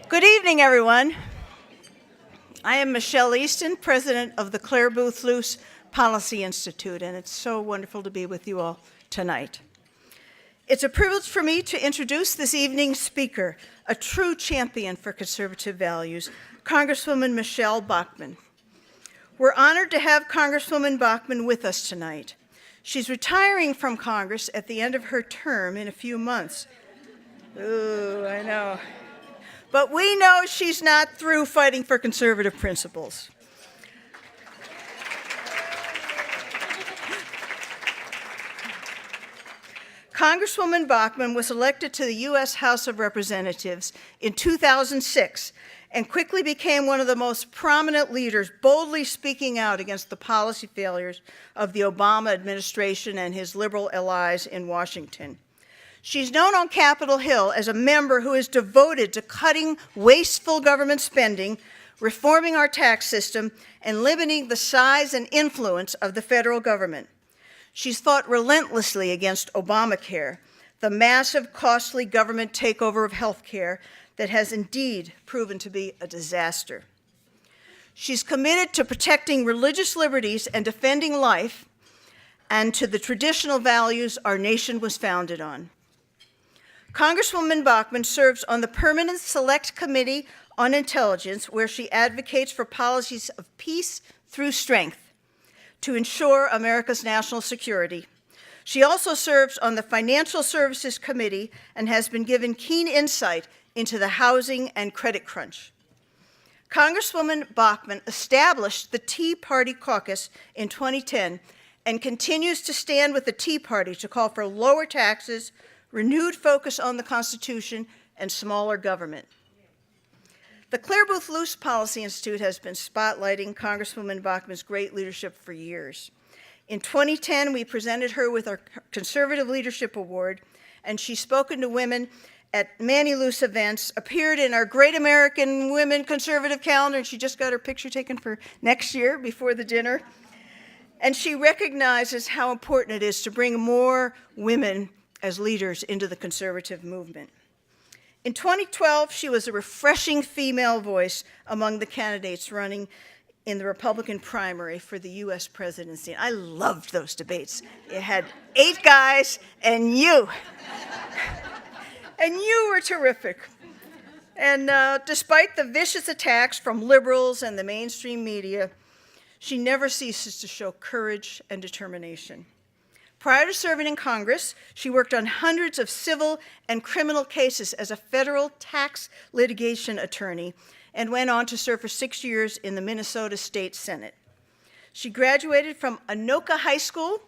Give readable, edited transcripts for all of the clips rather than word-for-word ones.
Good evening, everyone. I am Michelle Easton, president of the Clare, Boothe, Luce Policy Institute, and it's so wonderful to be with you all tonight. It's a privilege for me to introduce this evening's speaker, a true champion for conservative values, Congresswoman Michele Bachmann. We're honored to have Congresswoman Bachmann with us tonight. She's retiring from Congress at the end of her term in a few months. Ooh, I know. But we know she's not through fighting for conservative principles. Congresswoman Bachmann was elected to the U.S. House of Representatives in 2006 and quickly became one of the most prominent leaders, boldly speaking out against the policy failures of the Obama administration and his liberal allies in Washington. She's known on Capitol Hill as a member who is devoted to cutting wasteful government spending, reforming our tax system, and limiting the size and influence of the federal government. She's fought relentlessly against Obamacare, the massive, costly government takeover of health care that has indeed proven to be a disaster. She's committed to protecting religious liberties and defending life, and to the traditional values our nation was founded on. Congresswoman Bachmann serves on the Permanent Select Committee on Intelligence, where she advocates for policies of peace through strength to ensure America's national security. She also serves on the Financial Services Committee and has been given keen insight into the housing and credit crunch. Congresswoman Bachmann established the Tea Party caucus in 2010 and continues to stand with the Tea Party to call for lower taxes, renewed focus on the Constitution, and smaller government. The Clare, Boothe, Luce Policy Institute has been spotlighting Congresswoman Bachmann's great leadership for years. In 2010, we presented her with our Conservative Leadership Award, and she's spoken to women at many Luce events, appeared in our Great American Women Conservative Calendar, and she just got her picture taken for next year before the dinner. And she recognizes how important it is to bring more women as leaders into the conservative movement. In 2012, she was a refreshing female voice among the candidates running in the Republican primary for the U.S. presidency. I loved those debates. It had 8 guys and you. And you were terrific. And despite the vicious attacks from liberals and the mainstream media, she never ceases to show courage and determination. Prior to serving in Congress, she worked on hundreds of civil and criminal cases as a federal tax litigation attorney and went on to serve for 6 years in the Minnesota State Senate. She graduated from Anoka High School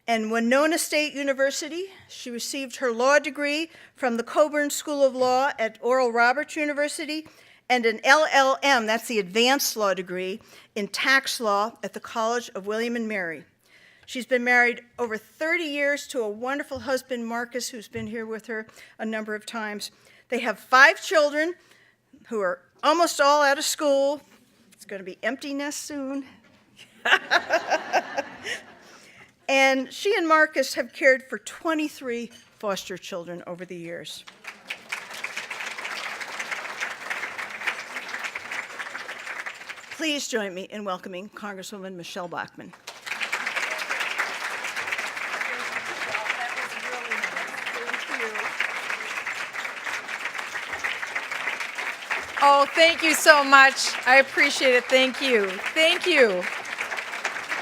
and Winona State University. She received her law degree from the Coburn School of Law at Oral Roberts University and an LLM, that's the advanced law degree, in tax law at the College of William and Mary. She's been married over 30 years to a wonderful husband, Marcus, who's been here with her a number of times. They have 5 children who are almost all out of school. It's going to be empty nest soon. And she and Marcus have cared for 23 foster children over the years. Please join me in welcoming Congresswoman Michele Bachmann. Oh, thank you so much. I appreciate it. Thank you. Thank you.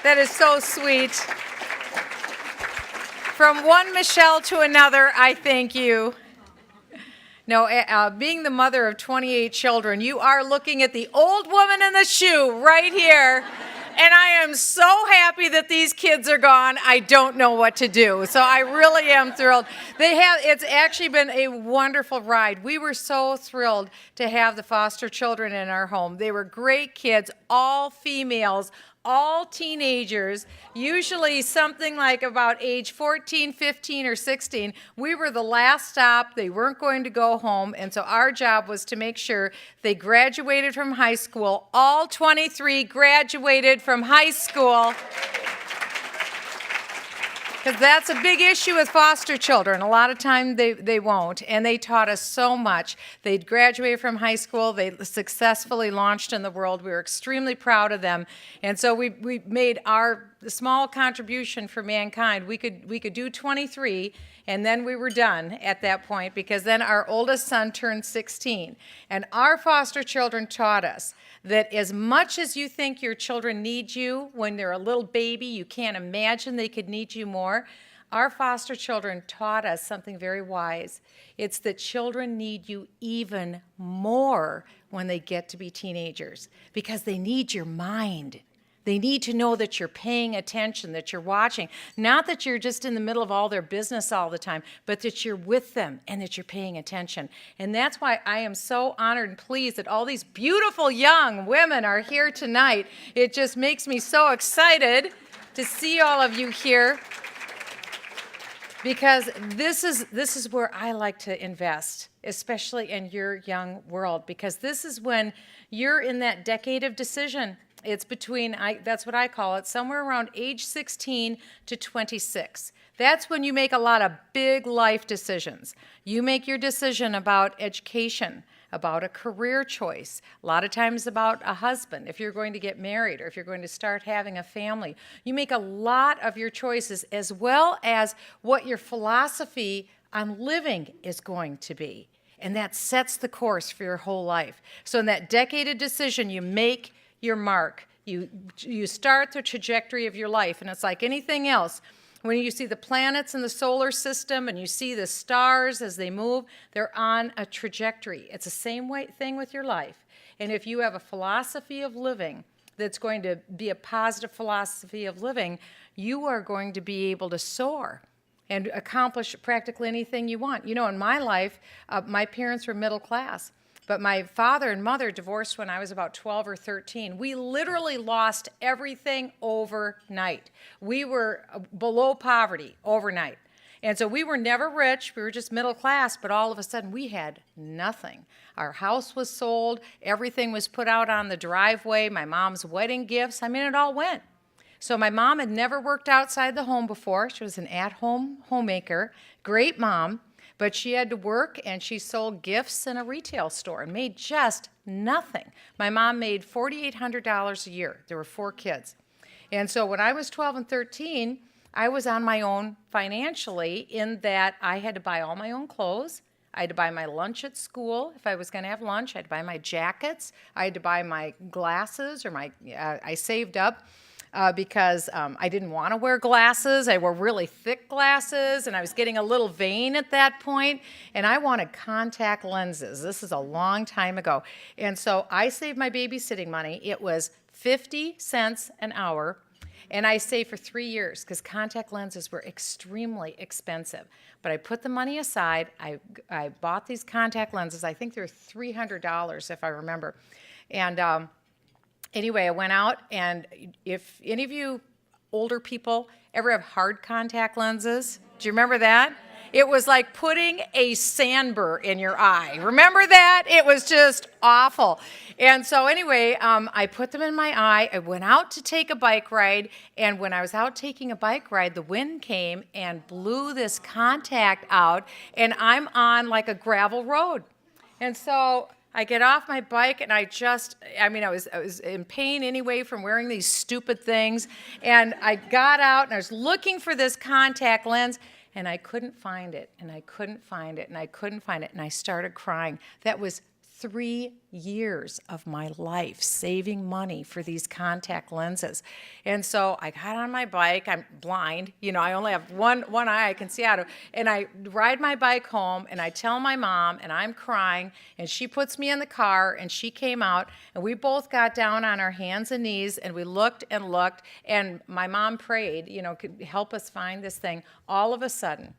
That is so sweet. From one Michelle to another, I thank you. No, being the mother of 28 children, you are looking at the old woman in the shoe right here. And I am so happy that these kids are gone. I don't know what to do. So I really am thrilled. It's actually been a wonderful ride. We were so thrilled to have the foster children in our home. They were great kids, all females, all teenagers, usually something like about age 14, 15, or 16. We were the last stop. They weren't going to go home, and so our job was to make sure they graduated from high school. All 23 graduated from high school. Because that's a big issue with foster children. A lot of time they won't. And they taught us so much. They'd graduated from high school. They successfully launched in the world. We were extremely proud of them. And so we made our small contribution for mankind. We could do 23, and then we were done at that point, because then our oldest son turned 16. And our foster children taught us that as much as you think your children need you when they're a little baby, you can't imagine they could need you more. Our foster children taught us something very wise. It's that children need you even more when they get to be teenagers, because they need your mind. They need to know that you're paying attention, that you're watching. Not that you're just in the middle of all their business all the time, but that you're with them and that you're paying attention. And that's why I am so honored and pleased that all these beautiful young women are here tonight. It just makes me so excited to see all of you here, because this is where I like to invest, especially in your young world, because this is when you're in that decade of decision. It's between, that's what I call it, somewhere around age 16 to 26. That's when you make a lot of big life decisions. You make your decision about education, about a career choice, a lot of times about a husband, if you're going to get married or if you're going to start having a family. You make a lot of your choices, as well as what your philosophy on living is going to be. And that sets the course for your whole life. So in that decade of decision, you make your mark. You start the trajectory of your life, and it's like anything else. When you see the planets in the solar system and you see the stars as they move, they're on a trajectory. It's the same thing with your life. And if you have a philosophy of living that's going to be a positive philosophy of living, you are going to be able to soar and accomplish practically anything you want. You know, in my life, my parents were middle class. But my father and mother divorced when I was about 12 or 13. We literally lost everything overnight. We were below poverty overnight. And so we were never rich. We were just middle class, but all of a sudden we had nothing. Our house was sold. Everything was put out on the driveway. My mom's wedding gifts. I mean, it all went. So my mom had never worked outside the home before. She was an at-home homemaker. Great mom. But she had to work, and she sold gifts in a retail store and made just nothing. My mom made $4,800 a year. There were 4 kids. And so when I was 12 and 13, I was on my own financially, in that I had to buy all my own clothes. I had to buy my lunch at school if I was going to have lunch. I had to buy my jackets. I had to buy my glasses, or I saved up. Because I didn't want to wear glasses. I wore really thick glasses, and I was getting a little vain at that point, and I wanted contact lenses. This is a long time ago. And so I saved my babysitting money. It was 50 cents an hour, and I saved for 3 years, because contact lenses were extremely expensive. But I put the money aside. I bought these contact lenses. I think they were $300, if I remember. And anyway, I went out, and if any of you older people ever have hard contact lenses, do you remember that? It was like putting a sandburr in your eye. Remember that? It was just awful. And so anyway, I put them in my eye. I went out to take a bike ride, and when I was out taking a bike ride, the wind came and blew this contact out, and I'm on like a gravel road. And so I get off my bike, and I was in pain anyway from wearing these stupid things. And I got out, and I was looking for this contact lens, and I couldn't find it, and I couldn't find it, and I couldn't find it, and I started crying. That was 3 years of my life saving money for these contact lenses. And so I got on my bike. I'm blind. You know, I only have one eye I can see out of. And I ride my bike home, and I tell my mom, and I'm crying, and she puts me in the car, and she came out, and we both got down on our hands and knees, and we looked, and my mom prayed, you know, could help us find this thing. All of a sudden,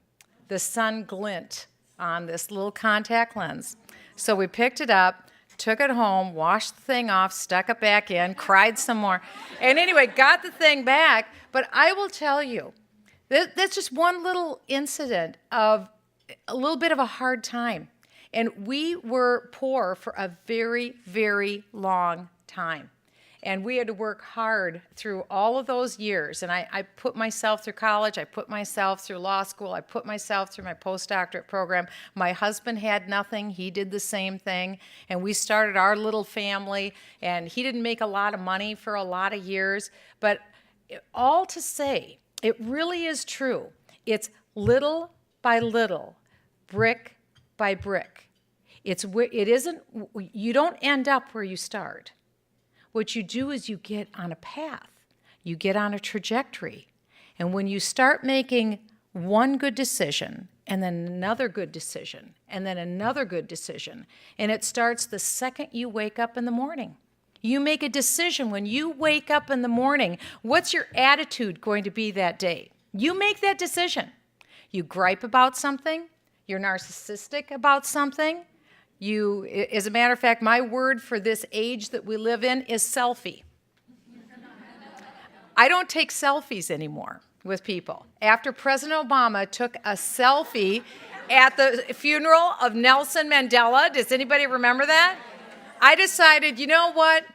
the sun glint on this little contact lens. So we picked it up, took it home, washed the thing off, stuck it back in, cried some more. And anyway, got the thing back. But I will tell you, that's just one little incident of a little bit of a hard time. And we were poor for a very, very long time. And we had to work hard through all of those years. And I put myself through college. I put myself through law school. I put myself through my postdoctorate program. My husband had nothing. He did the same thing. And we started our little family. And he didn't make a lot of money for a lot of years. But all to say, it really is true. It's little by little, brick by brick. You don't end up where you start. What you do is you get on a path. You get on a trajectory. And when you start making one good decision, and then another good decision, and then another good decision, and it starts the second you wake up in the morning. You make a decision when you wake up in the morning. What's your attitude going to be that day? You make that decision. You gripe about something. You're narcissistic about something. As a matter of fact, my word for this age that we live in is selfie. I don't take selfies anymore with people. After President Obama took a selfie at the funeral of Nelson Mandela, does anybody remember that? I decided, you know what?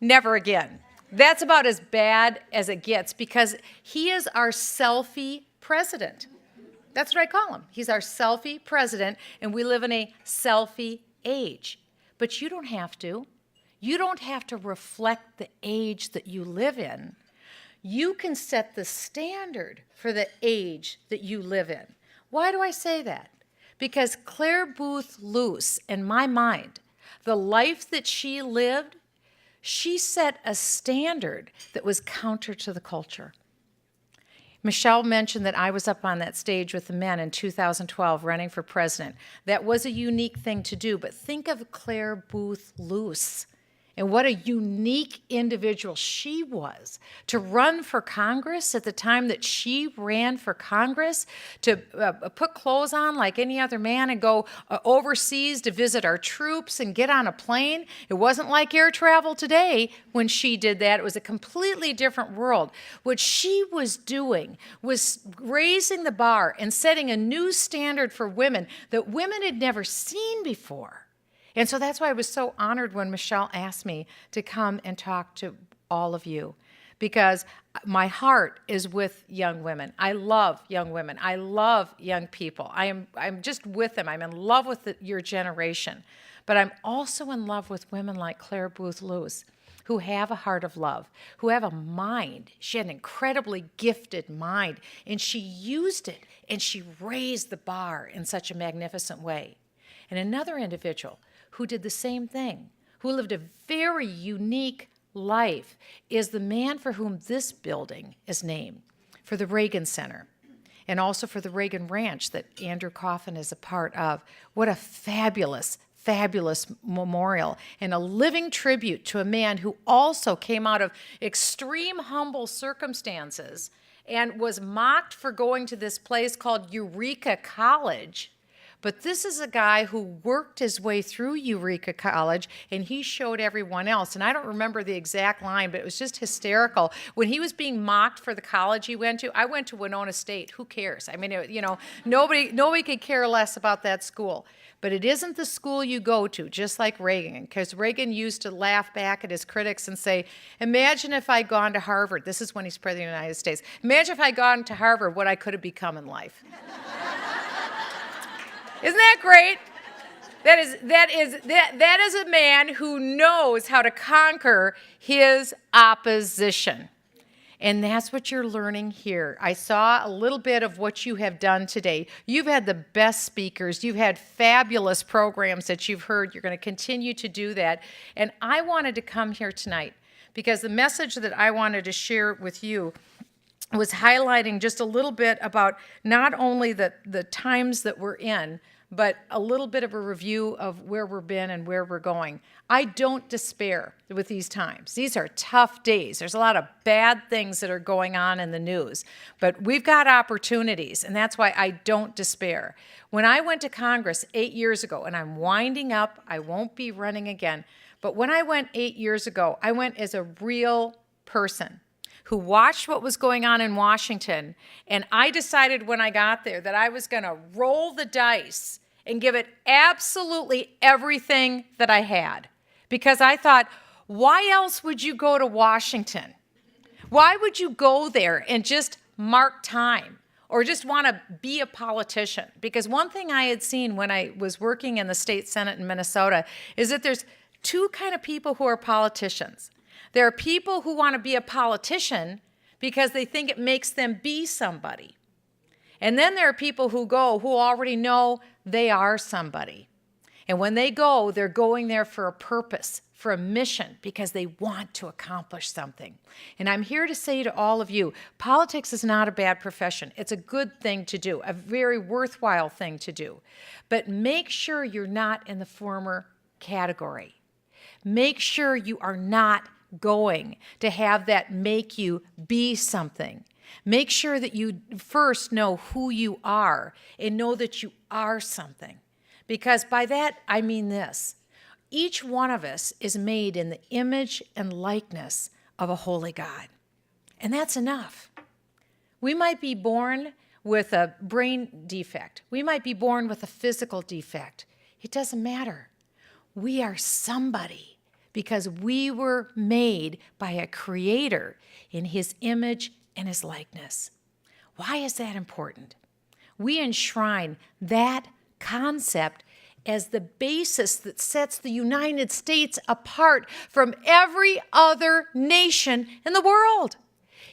Never again. That's about as bad as it gets because he is our selfie president. That's what I call him. He's our selfie president, and we live in a selfie age. But you don't have to. You don't have to reflect the age that you live in. You can set the standard for the age that you live in. Why do I say that? Because Clare Boothe Luce, in my mind, the life that she lived, she set a standard that was counter to the culture. Michele mentioned that I was up on that stage with the men in 2012 running for president. That was a unique thing to do, but think of Clare Boothe Luce and what a unique individual she was to run for Congress at the time that she ran for Congress, to put clothes on like any other man and go overseas to visit our troops and get on a plane. It wasn't like air travel today when she did that. It was a completely different world. What she was doing was raising the bar and setting a new standard for women that women had never seen before. And so that's why I was so honored when Michele asked me to come and talk to all of you, because my heart is with young women. I love young women. I love young people. I'm just with them. I'm in love with your generation. But I'm also in love with women like Clare Boothe Luce, who have a heart of love, who have a mind. She had an incredibly gifted mind, and she used it, and she raised the bar in such a magnificent way. And another individual who did the same thing, who lived a very unique life, is the man for whom this building is named, for the Reagan Center, and also for the Reagan Ranch that Andrew Coffin is a part of. What a fabulous, fabulous memorial and a living tribute to a man who also came out of extreme humble circumstances and was mocked for going to this place called Eureka College. But this is a guy who worked his way through Eureka College, and he showed everyone else. And I don't remember the exact line, but it was just hysterical. When he was being mocked for the college he went to, I went to Winona State. Who cares? I mean, nobody could care less about that school. But it isn't the school you go to, just like Reagan, because Reagan used to laugh back at his critics and say, imagine if I'd gone to Harvard. This is when he's president of the United States. Imagine if I'd gone to Harvard, what I could have become in life. Isn't that great? That is a man who knows how to conquer his opposition. And that's what you're learning here. I saw a little bit of what you have done today. You've had the best speakers. You've had fabulous programs that you've heard. You're going to continue to do that. And I wanted to come here tonight because the message that I wanted to share with you was highlighting just a little bit about not only the times that we're in, but a little bit of a review of where we've been and where we're going. I don't despair with these times. These are tough days. There's a lot of bad things that are going on in the news, but we've got opportunities, and that's why I don't despair. When I went to Congress 8 years ago, and I'm winding up, I won't be running again, but when I went 8 years ago, I went as a real person who watched what was going on in Washington, and I decided when I got there that I was going to roll the dice and give it absolutely everything that I had. Because I thought, Why else would you go to Washington? Why would you go there and just mark time or just want to be a politician? Because one thing I had seen when I was working in the state Senate in Minnesota is that there's two kind of people who are politicians. There are people who want to be a politician because they think it makes them be somebody. And then there are people who go who already know they are somebody. And when they go, they're going there for a purpose, for a mission, because they want to accomplish something. And I'm here to say to all of you, politics is not a bad profession. It's a good thing to do, a very worthwhile thing to do. But make sure you're not in the former category. Make sure you are not going to have that make you be something. Make sure that you first know who you are and know that you are something. Because by that, I mean this. Each one of us is made in the image and likeness of a holy God. And that's enough. We might be born with a brain defect. We might be born with a physical defect. It doesn't matter. We are somebody because we were made by a creator in his image and his likeness. Why is that important? We enshrine that concept as the basis that sets the United States apart from every other nation in the world.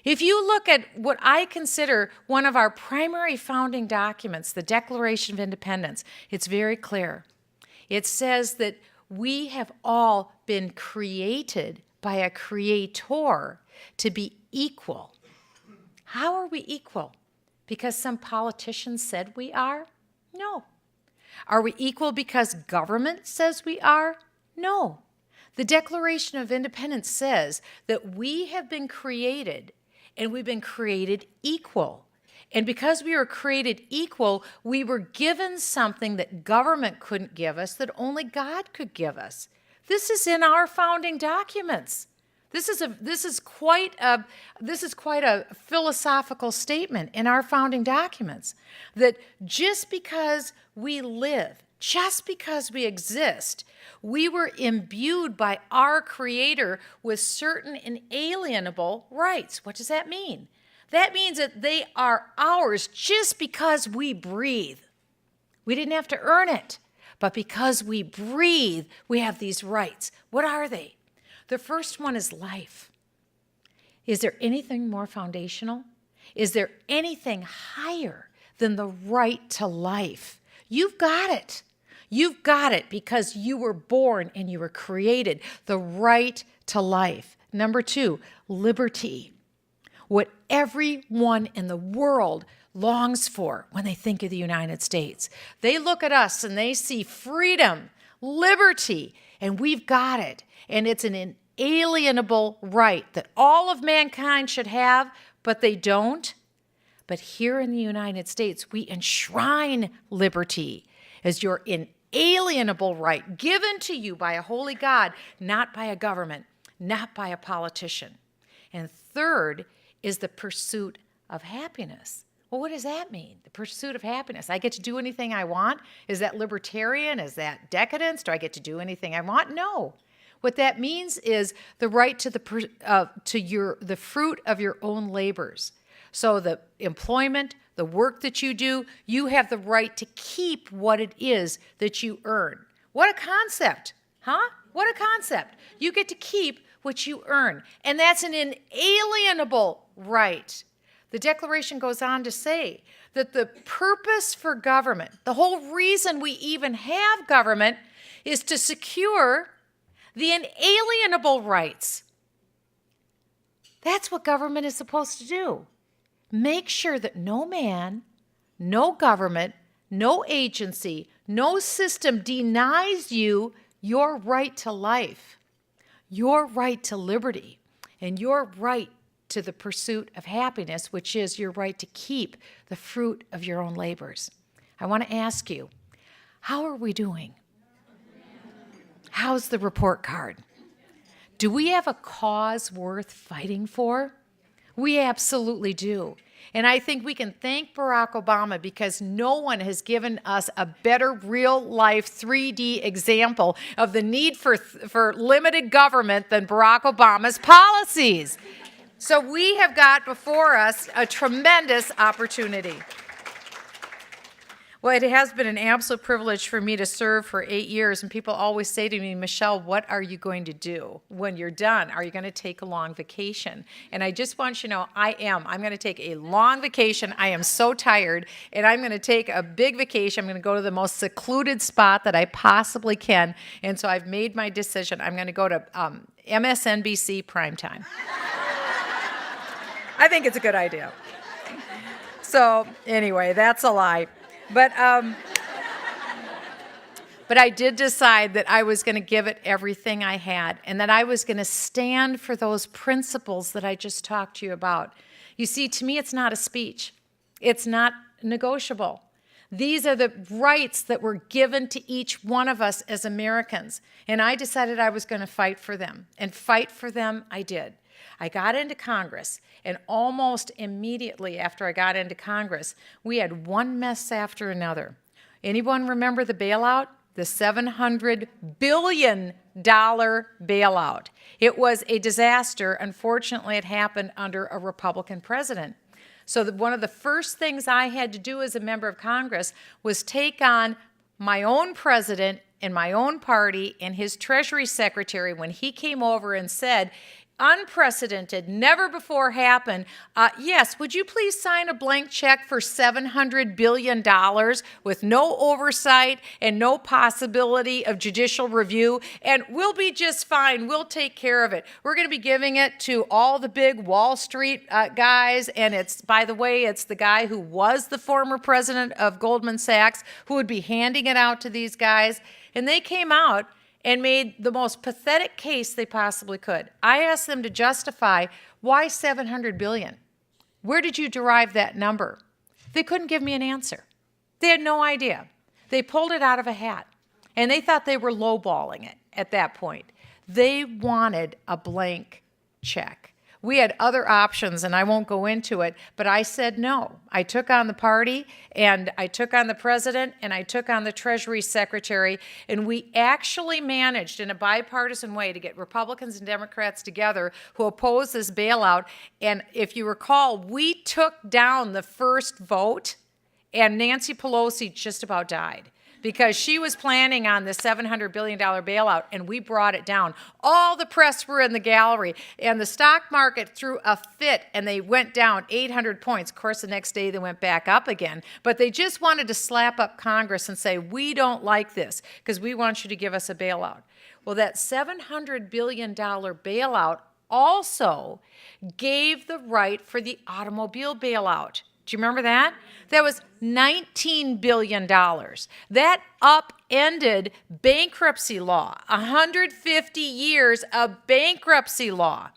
If you look at what I consider one of our primary founding documents, the Declaration of Independence, it's very clear. It says that we have all been created by a creator to be equal. How are we equal? Because some politicians said we are? No. Are we equal because government says we are? No. The Declaration of Independence says that we have been created, and we've been created equal. And because we were created equal, we were given something that government couldn't give us, that only God could give us. This is in our founding documents. This is quite a philosophical statement in our founding documents, that just because we live, just because we exist, we were imbued by our Creator with certain inalienable rights. What does that mean? That means that they are ours just because we breathe. We didn't have to earn it, but because we breathe, we have these rights. What are they? The first one is life. Is there anything more foundational? Is there anything higher than the right to life? You've got it. You've got it because you were born and you were created. The right to life. Number two, liberty. What everyone in the world longs for when they think of the United States. They look at us and they see freedom, liberty, and we've got it. And it's an inalienable right that all of mankind should have, but they don't. But here in the United States, we enshrine liberty as your inalienable right given to you by a holy God, not by a government, not by a politician. And third is the pursuit of happiness. Well, what does that mean? The pursuit of happiness. I get to do anything I want? Is that libertarian? Is that decadence? Do I get to do anything I want? No. What that means is the right to the fruit of your own labors. So the employment, the work that you do, you have the right to keep what it is that you earn. What a concept, huh? What a concept. You get to keep what you earn, and that's an inalienable right. The Declaration goes on to say that the purpose for government, the whole reason we even have government, is to secure the inalienable rights. That's what government is supposed to do. Make sure that no man, no government, no agency, no system denies you your right to life, your right to liberty, and your right to the pursuit of happiness, which is your right to keep the fruit of your own labors. I want to ask you, how are we doing? How's the report card? Do we have a cause worth fighting for? We absolutely do. And I think we can thank Barack Obama because no one has given us a better real-life 3D example of the need for limited government than Barack Obama's policies. So we have got before us a tremendous opportunity. Well, it has been an absolute privilege for me to serve for 8 years, and people always say to me, Michele, what are you going to do when you're done? Are you going to take a long vacation? And I just want you to know, I am. I'm going to take a long vacation. I am so tired, and I'm going to take a big vacation. I'm going to go to the most secluded spot that I possibly can, and so I've made my decision. I'm going to go to MSNBC primetime. I think it's a good idea. So anyway, that's a lie. But I did decide that I was going to give it everything I had and that I was going to stand for those principles that I just talked to you about. You see, to me, it's not a speech. It's not negotiable. These are the rights that were given to each one of us as Americans. And I decided I was going to fight for them. And fight for them I did. I got into Congress, and almost immediately after I got into Congress, we had one mess after another. Anyone remember the bailout? The $700 billion bailout. It was a disaster. Unfortunately, it happened under a Republican president. So one of the first things I had to do as a member of Congress was take on my own president and my own party and his Treasury Secretary when he came over and said, unprecedented, never before happened. Yes, would you please sign a blank check for $700 billion with no oversight and no possibility of judicial review? And we'll be just fine. We'll take care of it. We're going to be giving it to all the big Wall Street guys. And it's, by the way, it's the guy who was the former president of Goldman Sachs who would be handing it out to these guys. And they came out and made the most pathetic case they possibly could. I asked them to justify why $700 billion. Where did you derive that number? They couldn't give me an answer. They had no idea. They pulled it out of a hat, and they thought they were lowballing it at that point. They wanted a blank check. We had other options, and I won't go into it, but I said no. I took on the party, and I took on the president, and I took on the Treasury Secretary, and we actually managed in a bipartisan way to get Republicans and Democrats together who opposed this bailout. And if you recall, we took down the first vote, and Nancy Pelosi just about died, because she was planning on the $700 billion bailout, and we brought it down. All the press were in the gallery, and the stock market threw a fit, and they went down 800 points. Of course, the next day they went back up again, but they just wanted to slap up Congress and say, we don't like this because we want you to give us a bailout. Well, that $700 billion bailout also gave the right for the automobile bailout. Do you remember that? That was $19 billion. That upended bankruptcy law, 150 years of bankruptcy law.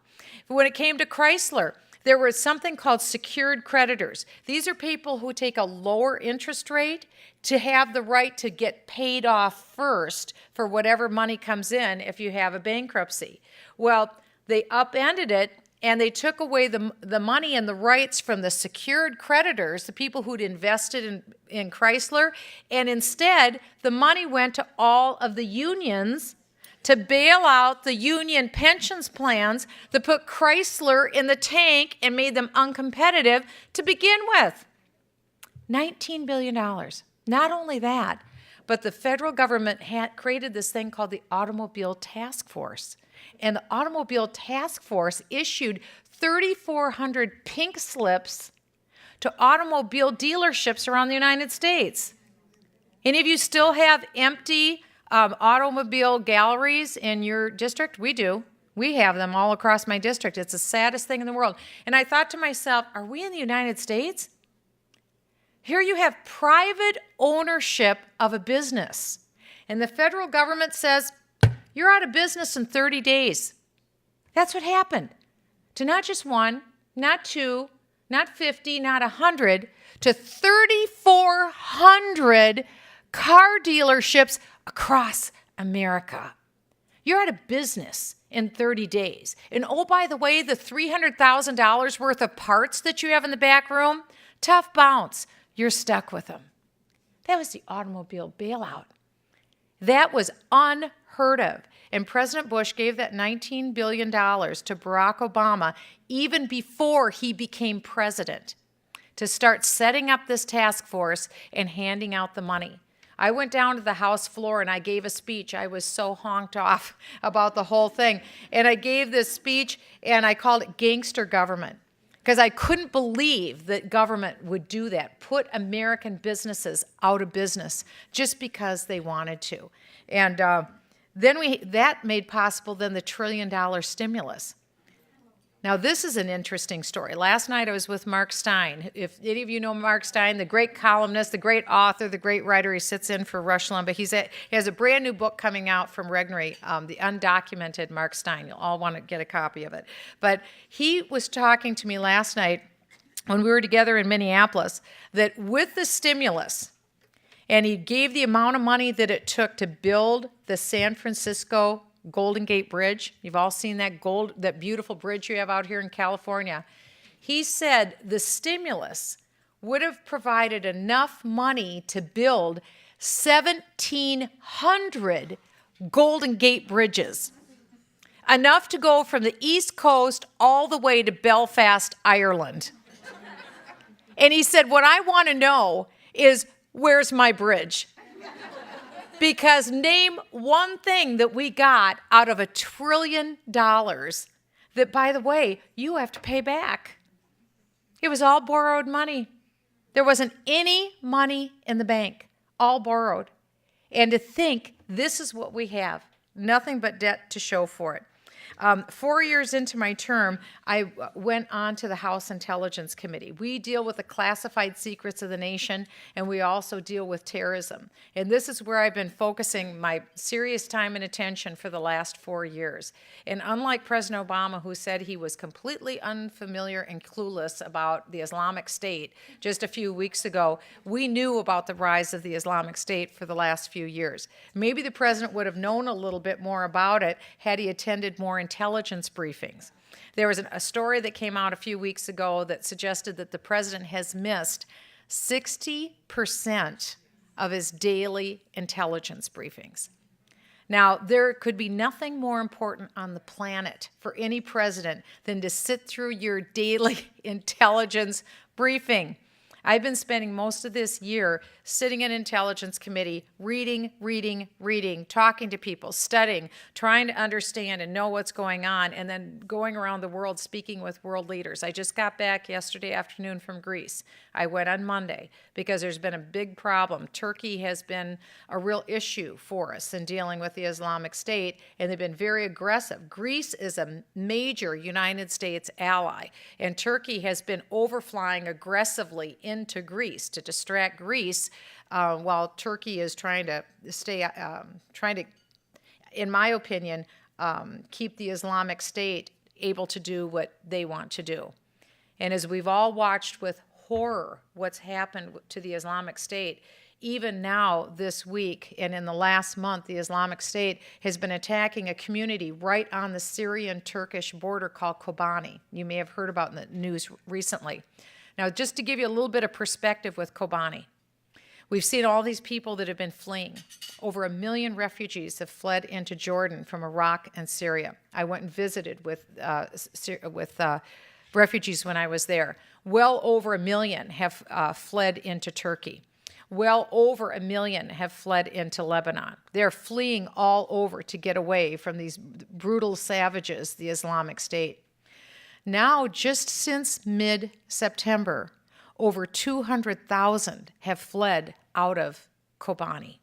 When it came to Chrysler, there was something called secured creditors. These are people who take a lower interest rate to have the right to get paid off first for whatever money comes in if you have a bankruptcy. Well, they upended it, and they took away the money and the rights from the secured creditors, the people who'd invested in Chrysler, and instead the money went to all of the unions to bail out the union pensions plans that put Chrysler in the tank and made them uncompetitive to begin with. $19 billion. Not only that, but the federal government had created this thing called the Automobile Task Force. And the Automobile Task Force issued 3,400 pink slips to automobile dealerships around the United States. Any of you still have empty automobile galleries in your district? We do. We have them all across my district. It's the saddest thing in the world. And I thought to myself, are we in the United States? Here you have private ownership of a business. And the federal government says, you're out of business in 30 days. That's what happened to not just one, not two, not 50, not 100, to 3,400 car dealerships across America. You're out of business in 30 days. And oh, by the way, the $300,000 worth of parts that you have in the back room, tough bounce, you're stuck with them. That was the automobile bailout. That was unheard of. And President Bush gave that $19 billion to Barack Obama even before he became president to start setting up this task force and handing out the money. I went down to the House floor and I gave a speech. I was so honked off about the whole thing. And I gave this speech and I called it Gangster Government, because I couldn't believe that government would do that, put American businesses out of business just because they wanted to. And that made possible then the $1 trillion stimulus. Now, this is an interesting story. Last night I was with Mark Steyn. If any of you know Mark Steyn, the great columnist, the great author, the great writer, he sits in for Rush Limbaugh. He has a brand new book coming out from Regnery, The Undocumented Mark Steyn. You'll all want to get a copy of it. But he was talking to me last night when we were together in Minneapolis that with the stimulus, and he gave the amount of money that it took to build the San Francisco Golden Gate Bridge. You've all seen that beautiful bridge you have out here in California. He said the stimulus would have provided enough money to build 1,700 Golden Gate bridges, enough to go from the East Coast all the way to Belfast, Ireland. And he said, what I want to know is, where's my bridge? Because name one thing that we got out of $1 trillion that, by the way, you have to pay back. It was all borrowed money. There wasn't any money in the bank, all borrowed. And to think this is what we have, nothing but debt to show for it. 4 years into my term, I went on to the House Intelligence Committee. We deal with the classified secrets of the nation, and we also deal with terrorism. And this is where I've been focusing my serious time and attention for the last 4 years. And unlike President Obama, who said he was completely unfamiliar and clueless about the Islamic State just a few weeks ago, we knew about the rise of the Islamic State for the last few years. Maybe the president would have known a little bit more about it had he attended more intelligence briefings. There was a story that came out a few weeks ago that suggested that the president has missed 60% of his daily intelligence briefings. Now, there could be nothing more important on the planet for any president than to sit through your daily intelligence briefing. I've been spending most of this year sitting in Intelligence Committee, reading, talking to people, studying, trying to understand and know what's going on, and then going around the world speaking with world leaders. I just got back yesterday afternoon from Greece. I went on Monday because there's been a big problem. Turkey has been a real issue for us in dealing with the Islamic State, and they've been very aggressive. Greece is a major United States ally, and Turkey has been overflying aggressively into Greece to distract Greece, while Turkey is trying to, in my opinion, keep the Islamic State able to do what they want to do. And as we've all watched with horror what's happened to the Islamic State, even now this week and in the last month, the Islamic State has been attacking a community right on the Syrian-Turkish border called Kobani. You may have heard about in the news recently. Now, just to give you a little bit of perspective with Kobani, we've seen all these people that have been fleeing. Over 1 million refugees have fled into Jordan from Iraq and Syria. I went and visited with refugees when I was there. Well over 1 million have fled into Turkey. Well over 1 million have fled into Lebanon. They're fleeing all over to get away from these brutal savages, the Islamic State. Now, just since mid-September, over 200,000 have fled out of Kobani.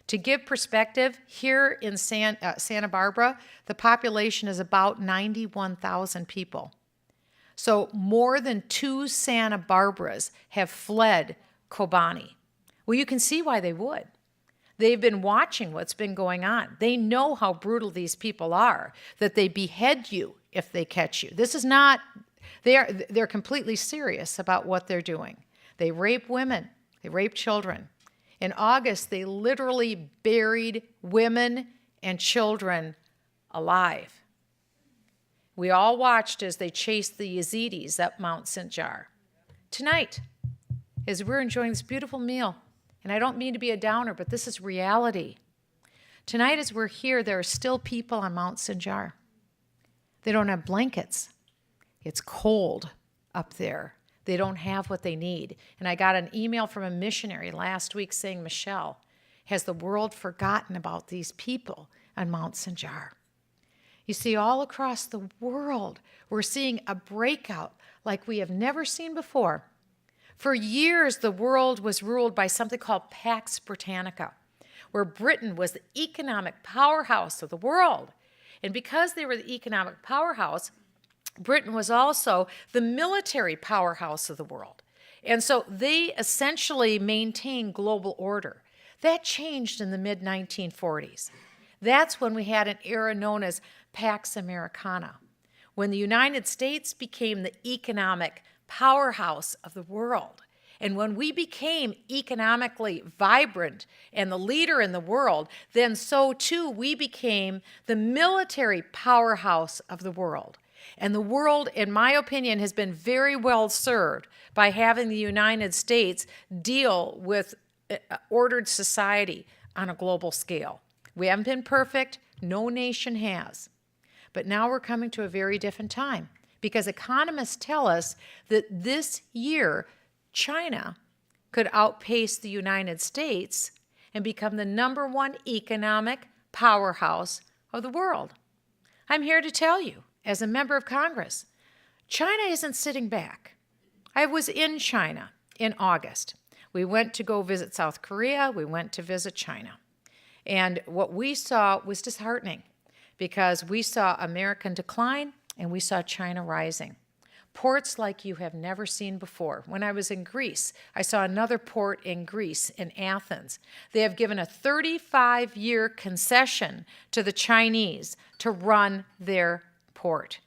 To give perspective, here in Santa Barbara, the population is about 91,000 people. So more than 2 Santa Barbaras have fled Kobani. Well, you can see why they would. They've been watching what's been going on. They know how brutal these people are, that they behead you if they catch you. This is not, they're completely serious about what they're doing. They rape women, they rape children. In August, they literally buried women and children alive. We all watched as they chased the Yazidis up Mount Sinjar. Tonight, as we're enjoying this beautiful meal, and I don't mean to be a downer, but this is reality. Tonight, as we're here, there are still people on Mount Sinjar. They don't have blankets. It's cold up there. They don't have what they need. And I got an email from a missionary last week saying, Michele, has the world forgotten about these people on Mount Sinjar? You see, all across the world, we're seeing a breakout like we have never seen before. For years, the world was ruled by something called Pax Britannica, where Britain was the economic powerhouse of the world. And because they were the economic powerhouse, Britain was also the military powerhouse of the world. And so they essentially maintained global order. That changed in the mid-1940s. That's when we had an era known as Pax Americana, when the United States became the economic powerhouse of the world. And when we became economically vibrant and the leader in the world, then so too we became the military powerhouse of the world. And the world, in my opinion, has been very well served by having the United States deal with ordered society on a global scale. We haven't been perfect. No nation has. But now we're coming to a very different time because economists tell us that this year, China could outpace the United States and become the #1 economic powerhouse of the world. I'm here to tell you, as a member of Congress, China isn't sitting back. I was in China in August. We went to go visit South Korea. We went to visit China. And what we saw was disheartening because we saw America decline and we saw China rising. Ports like you have never seen before. When I was in Greece, I saw another port in Greece, in Athens. They have given a 35-year concession to the Chinese to run their port.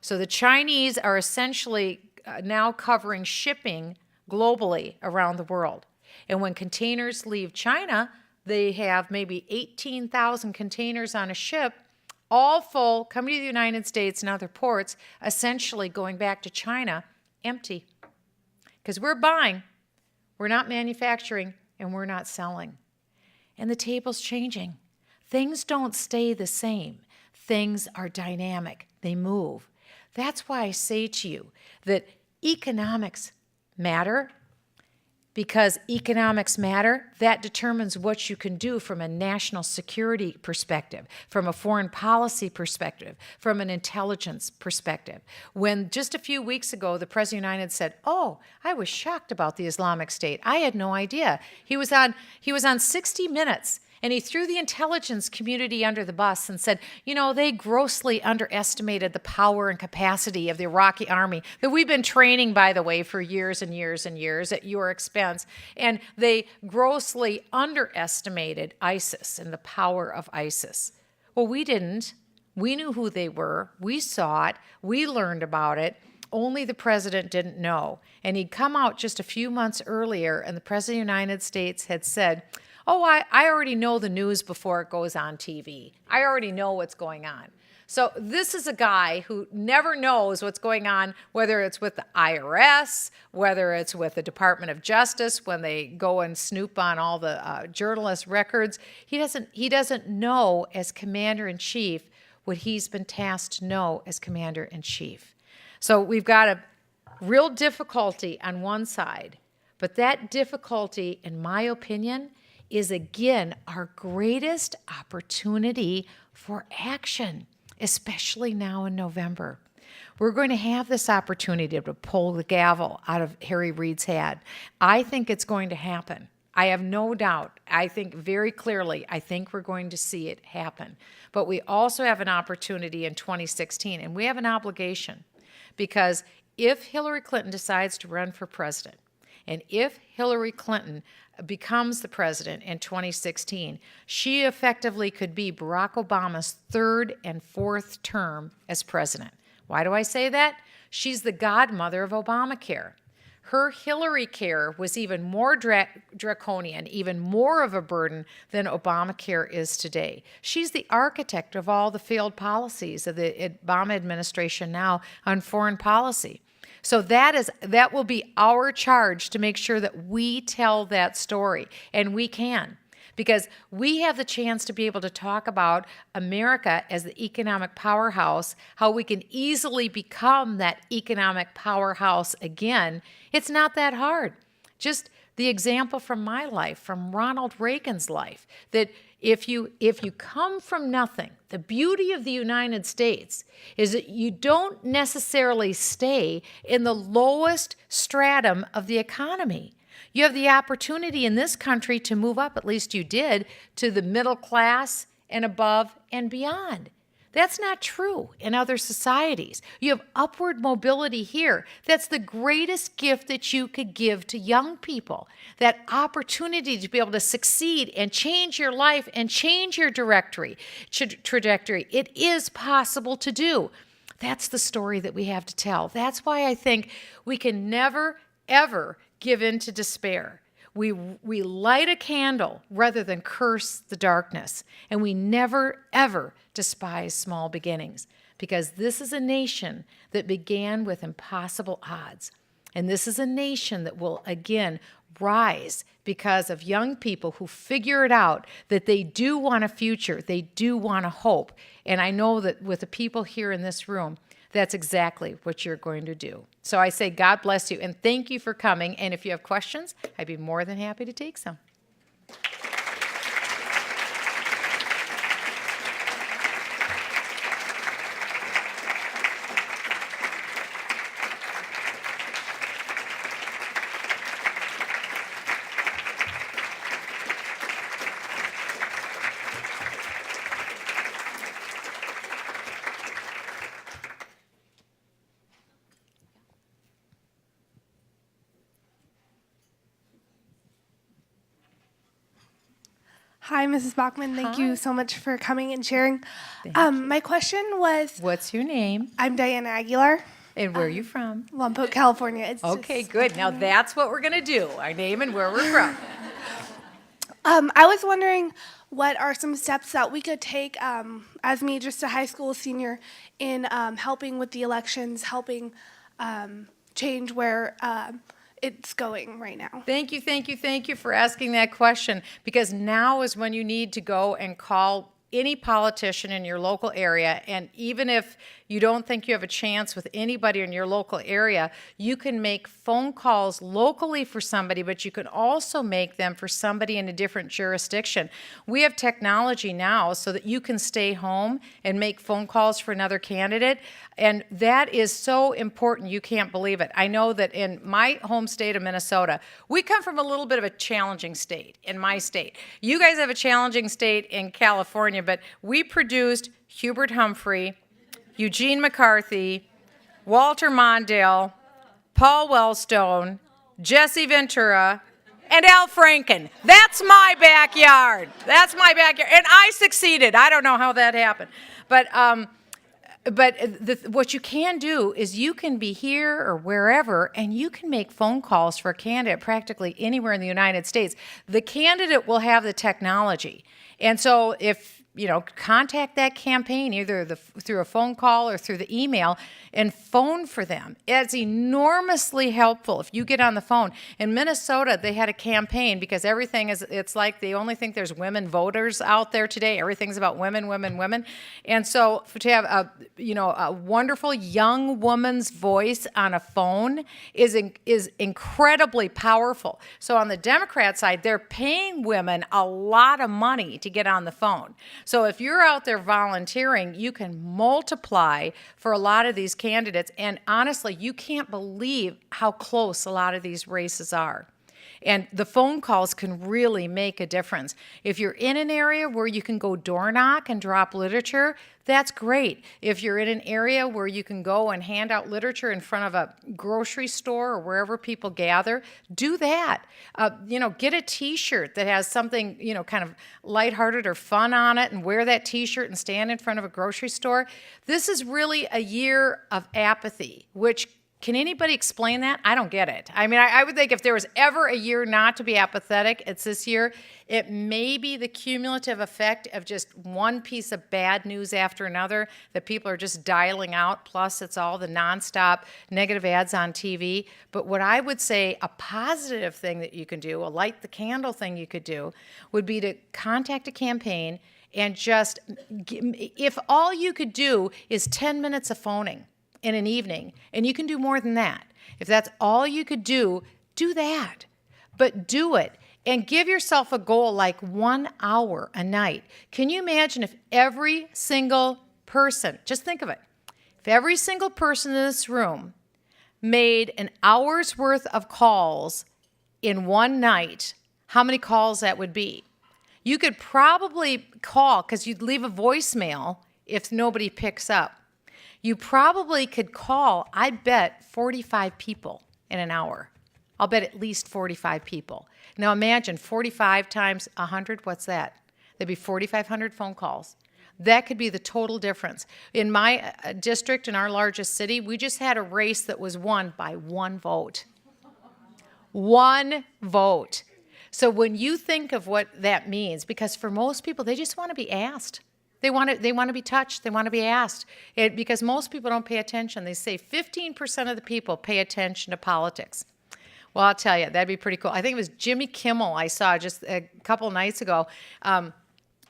So the Chinese are essentially now covering shipping globally around the world. And when containers leave China, they have maybe 18,000 containers on a ship, all full, coming to the United States and other ports, essentially going back to China empty. Because we're buying, we're not manufacturing, and we're not selling. And the table's changing. Things don't stay the same. Things are dynamic. They move. That's why I say to you that economics matter. Because economics matter, that determines what you can do from a national security perspective, from a foreign policy perspective, from an intelligence perspective. When just a few weeks ago, the President of the United States said, "Oh, I was shocked about the Islamic State. I had no idea." He was on 60 Minutes, and he threw the intelligence community under the bus and said, you know, they grossly underestimated the power and capacity of the Iraqi army that we've been training, by the way, for years and years and years at your expense. And they grossly underestimated ISIS and the power of ISIS. Well, we didn't. We knew who they were. We saw it. We learned about it. Only the president didn't know. And he'd come out just a few months earlier, and the president of the United States had said, "Oh, I already know the news before it goes on TV. I already know what's going on." So this is a guy who never knows what's going on, whether it's with the IRS, whether it's with the Department of Justice when they go and snoop on all the journalist records. He doesn't know as commander-in-chief what he's been tasked to know as commander-in-chief. So we've got a real difficulty on one side, but that difficulty, in my opinion, is again our greatest opportunity for action, especially now in November. We're going to have this opportunity to pull the gavel out of Harry Reid's head. I think it's going to happen. I have no doubt. I think very clearly, I think we're going to see it happen. But we also have an opportunity in 2016, and we have an obligation, because if Hillary Clinton decides to run for president, and if Hillary Clinton becomes the president in 2016, she effectively could be Barack Obama's 3rd and 4th term as president. Why do I say that? She's the godmother of Obamacare. Her Hillary care was even more draconian, even more of a burden than Obamacare is today. She's the architect of all the failed policies of the Obama administration now on foreign policy. So that will be our charge to make sure that we tell that story, and we can. Because we have the chance to be able to talk about America as the economic powerhouse, how we can easily become that economic powerhouse again. It's not that hard. Just the example from my life, from Ronald Reagan's life, that if you come from nothing, the beauty of the United States is that you don't necessarily stay in the lowest stratum of the economy. You have the opportunity in this country to move up, at least you did, to the middle class and above and beyond. That's not true in other societies. You have upward mobility here. That's the greatest gift that you could give to young people, that opportunity to be able to succeed and change your life and change your trajectory. It is possible to do. That's the story that we have to tell. That's why I think we can never, ever give in to despair. We light a candle rather than curse the darkness. And we never, ever despise small beginnings, because this is a nation that began with impossible odds. And this is a nation that will, again, rise because of young people who figure it out, that they do want a future, they do want a hope. And I know that with the people here in this room, that's exactly what you're going to do. So I say God bless you, and thank you for coming. And if you have questions, I'd be more than happy to take some. Hi, Mrs. Bachmann. Thank Hi. you so much for coming and sharing. you. My question was, What's your name? I'm Diana Aguilar, And where are you from? Lompoc, California. It's Okay, just- good. Now that's what we're going to do, our name and where we're from. I was wondering what are some steps that we could take as me, just a high school senior, in helping with the elections, helping change where it's going right now. Thank you for asking that question, because now is when you need to go and call any politician in your local area, and even if you don't think you have a chance with anybody in your local area, you can make phone calls locally for somebody, but you can also make them for somebody in a different jurisdiction. We have technology now so that you can stay home and make phone calls for another candidate, and that is so important you can't believe it. I know that in my home state of Minnesota, we come from a little bit of a challenging state in my state. You guys have a challenging state in California, but we produced Hubert Humphrey, Eugene McCarthy, Walter Mondale, Paul Wellstone, Jesse Ventura, and Al Franken. That's my backyard. That's my backyard. And I succeeded. I don't know how that happened. But what you can do is you can be here or wherever, and you can make phone calls for a candidate practically anywhere in the United States. The candidate will have the technology. And so if contact that campaign either through a phone call or through the email and phone for them. It's enormously helpful if you get on the phone. In Minnesota, they had a campaign because it's like they only think there's women voters out there today. Everything's about women, women, women. And so to have a wonderful young woman's voice on a phone is incredibly powerful. So on the Democrat side, they're paying women a lot of money to get on the phone. So if you're out there volunteering, you can multiply for a lot of these candidates. And honestly, you can't believe how close a lot of these races are. And the phone calls can really make a difference. If you're in an area where you can go door knock and drop literature, that's great. If you're in an area where you can go and hand out literature in front of a grocery store or wherever people gather, do that. Get a T-shirt that has something, kind of lighthearted or fun on it, and wear that T-shirt and stand in front of a grocery store. This is really a year of apathy, which Can anybody explain that? I don't get it. I mean, I would think if there was ever a year not to be apathetic, it's this year. It may be the cumulative effect of just one piece of bad news after another that people are just dialing out, plus it's all the nonstop negative ads on TV. But what I would say a positive thing that you can do, a light the candle thing you could do, would be to contact a campaign and just, if all you could do is 10 minutes of phoning in an evening, and you can do more than that. If that's all you could do that. But do it and give yourself a goal like 1 hour a night. Can you imagine if every single person, just think of it, if every single person in this room made an hour's worth of calls in one night, how many calls that would be? You could probably call, because you'd leave a voicemail if nobody picks up. You probably could call, I bet, 45 people in an hour. I'll bet at least 45 people. Now imagine 45 times 100, what's that? That'd be 4,500 phone calls. That could be the total difference. In my district, in our largest city, we just had a race that was won by one vote. One vote. So when you think of what that means, because for most people, they just want to be asked. They want to be touched. They want to be asked. Because most people don't pay attention. They say 15% of the people pay attention to politics. Well, I'll tell you, that'd be pretty cool. I think it was Jimmy Kimmel I saw just a couple nights ago.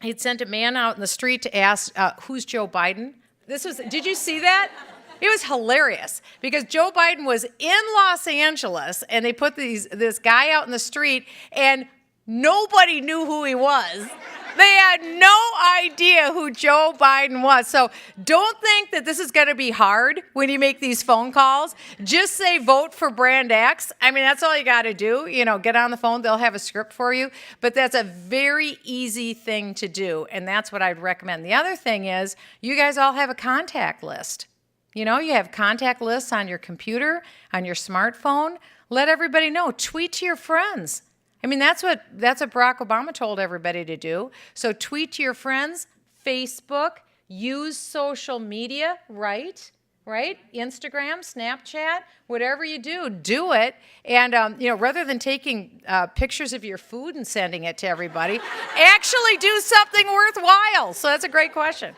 He'd sent a man out in the street to ask, who's Joe Biden? Did you see that? It was hilarious because Joe Biden was in Los Angeles and they put this guy out in the street and nobody knew who he was. They had no idea who Joe Biden was. So don't think that this is going to be hard when you make these phone calls. Just say vote for brand X. I mean, that's all you got to do. Get on the phone. They'll have a script for you. But that's a very easy thing to do, and that's what I'd recommend. The other thing is you guys all have a contact list. You have contact lists on your computer, on your smartphone. Let everybody know. Tweet to your friends. I mean, that's what Barack Obama told everybody to do. So tweet to your friends, Facebook, use social media, right? Instagram, Snapchat, whatever you do it. And, rather than taking pictures of your food and sending it to everybody, actually do something worthwhile. So that's a great question.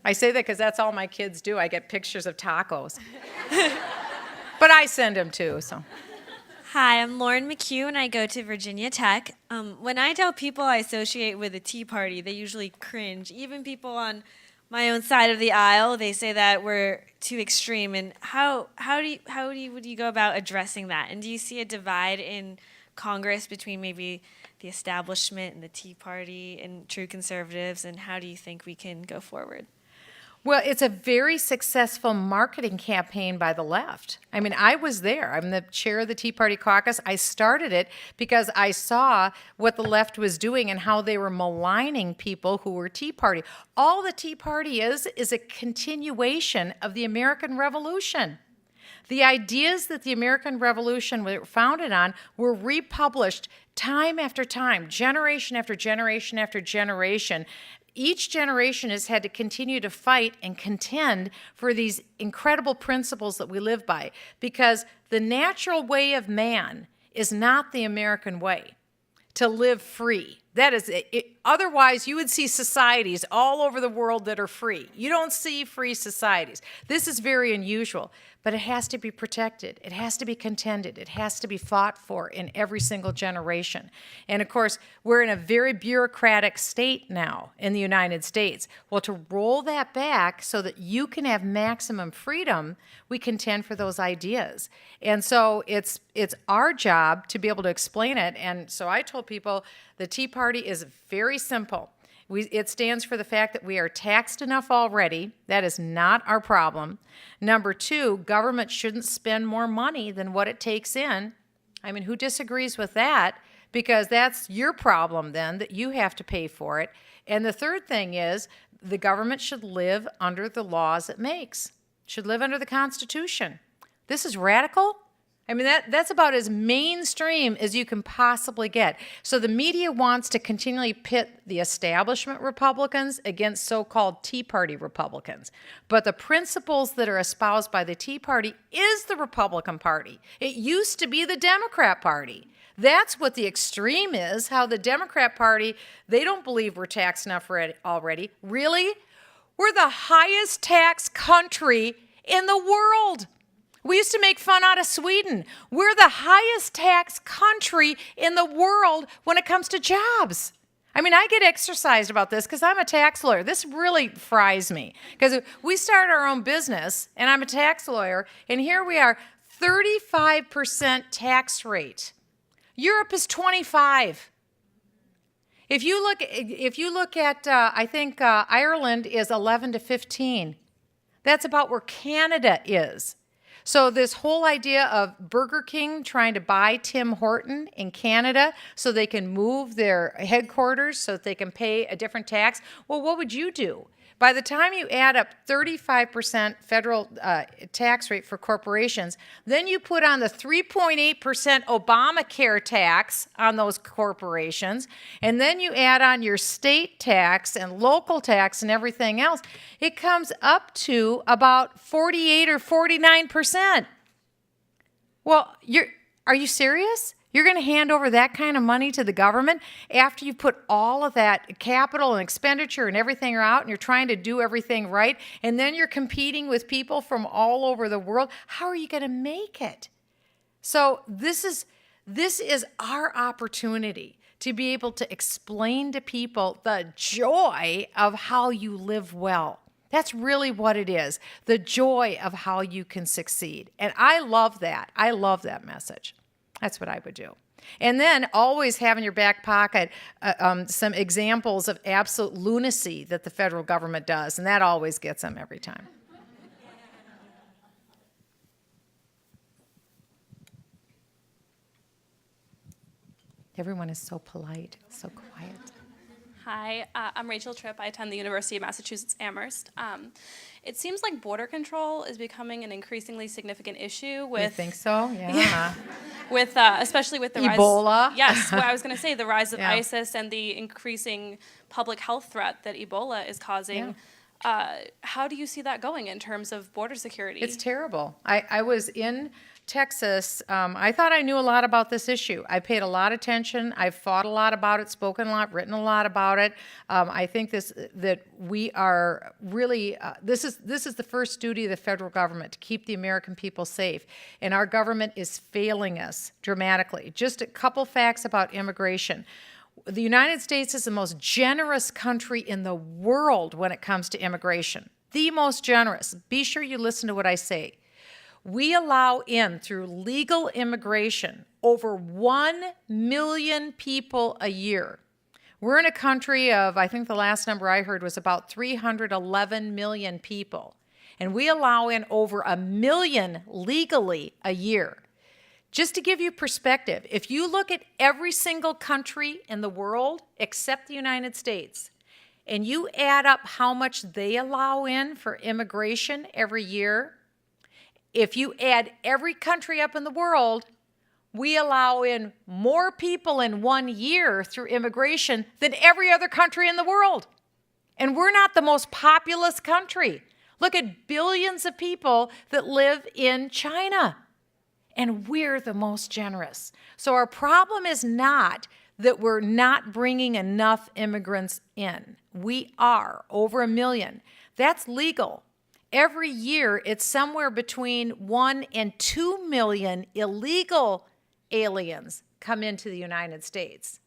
I say that because that's all my kids do. I get pictures of tacos. But I send them too, so. Hi, I'm Lauren McHugh, and I go to Virginia Tech. When I tell people I associate with the Tea Party, they usually cringe. Even people on my own side of the aisle, they say that we're too extreme. And how would you go about addressing that? And do you see a divide in Congress between maybe the establishment and the Tea Party and true conservatives? And how do you think we can go forward? Well, it's a very successful marketing campaign by the left. I mean, I was there. I'm the chair of the Tea Party caucus. I started it because I saw what the left was doing and how they were maligning people who were Tea Party. All the Tea Party is a continuation of the American Revolution. The ideas that the American Revolution were founded on were republished time after time, generation after generation after generation. Each generation has had to continue to fight and contend for these incredible principles that we live by, because the natural way of man is not the American way, to live free. That is it. Otherwise, you would see societies all over the world that are free. You don't see free societies. This is very unusual, but it has to be protected. It has to be contended. It has to be fought for in every single generation. And of course, we're in a very bureaucratic state now in the United States. Well, to roll that back so that you can have maximum freedom, we contend for those ideas. And so it's our job to be able to explain it. And so I told people the Tea Party is very simple. It stands for the fact that we are taxed enough already. That is not our problem. Number two, government shouldn't spend more money than what it takes in. I mean, who disagrees with that? Because that's your problem then, that you have to pay for it. And the third thing is the government should live under the laws it makes, should live under the Constitution. This is radical, I mean, that's about as mainstream as you can possibly get. So the media wants to continually pit the establishment Republicans against so-called Tea Party Republicans. But the principles that are espoused by the Tea Party is the Republican Party. It used to be the Democrat Party. That's what the extreme is, how the Democrat Party, they don't believe we're taxed enough already. Really? We're the highest tax country in the world. We used to make fun out of Sweden. We're the highest tax country in the world when it comes to jobs. I mean, I get exercised about this because I'm a tax lawyer. This really fries me because we start our own business, and I'm a tax lawyer, and here we are, 35% tax rate. Europe is 25. If you look at, I think Ireland is 11 to 15. That's about where Canada is. So this whole idea of Burger King trying to buy Tim Horton in Canada so they can move their headquarters so that they can pay a different tax, well, what would you do? By the time you add up 35% federal tax rate for corporations, then you put on the 3.8% Obamacare tax on those corporations, and then you add on your state tax and local tax and everything else, it comes up to about 48 or 49%. Well, are you serious? You're going to hand over that kind of money to the government after you put all of that capital and expenditure and everything out and you're trying to do everything right, and then you're competing with people from all over the world? How are you going to make it? So this is our opportunity to be able to explain to people the joy of how you live well. That's really what it is, the joy of how you can succeed. And I love that. I love that message. That's what I would do. And then always have in your back pocket some examples of absolute lunacy that the federal government does, and that always gets them every time. Everyone is so polite, so quiet. Hi, I'm Rachel Tripp. I attend the University of Massachusetts Amherst. It seems like border control is becoming an increasingly significant issue with... You think so? Yeah. with especially with the Ebola. rise... Yes, well, I was going to say the rise of Yeah. ISIS and the increasing public health threat that Ebola is causing. Yeah. How do you see that going in terms of border security? It's terrible. I was in Texas. I thought I knew a lot about this issue. I paid a lot of attention. I've fought a lot about it, spoken a lot, written a lot about it. I think that we are really, this is the first duty of the federal government, to keep the American people safe. And our government is failing us dramatically. Just a couple facts about immigration. The United States is the most generous country in the world when it comes to immigration. The most generous. Be sure you listen to what I say. We allow in, through legal immigration, over 1 million people a year. We're in a country of, I think the last number I heard was about 311 million people. And we allow in over 1 million legally a year. Just to give you perspective, if you look at every single country in the world except the United States, and you add up how much they allow in for immigration every year, if you add every country up in the world, we allow in more people in 1 year through immigration than every other country in the world. And we're not the most populous country. Look at billions of people that live in China. And we're the most generous. So our problem is not that we're not bringing enough immigrants in. We are over 1 million. That's legal. Every year, it's somewhere between 1 and 2 million illegal aliens come into the United States.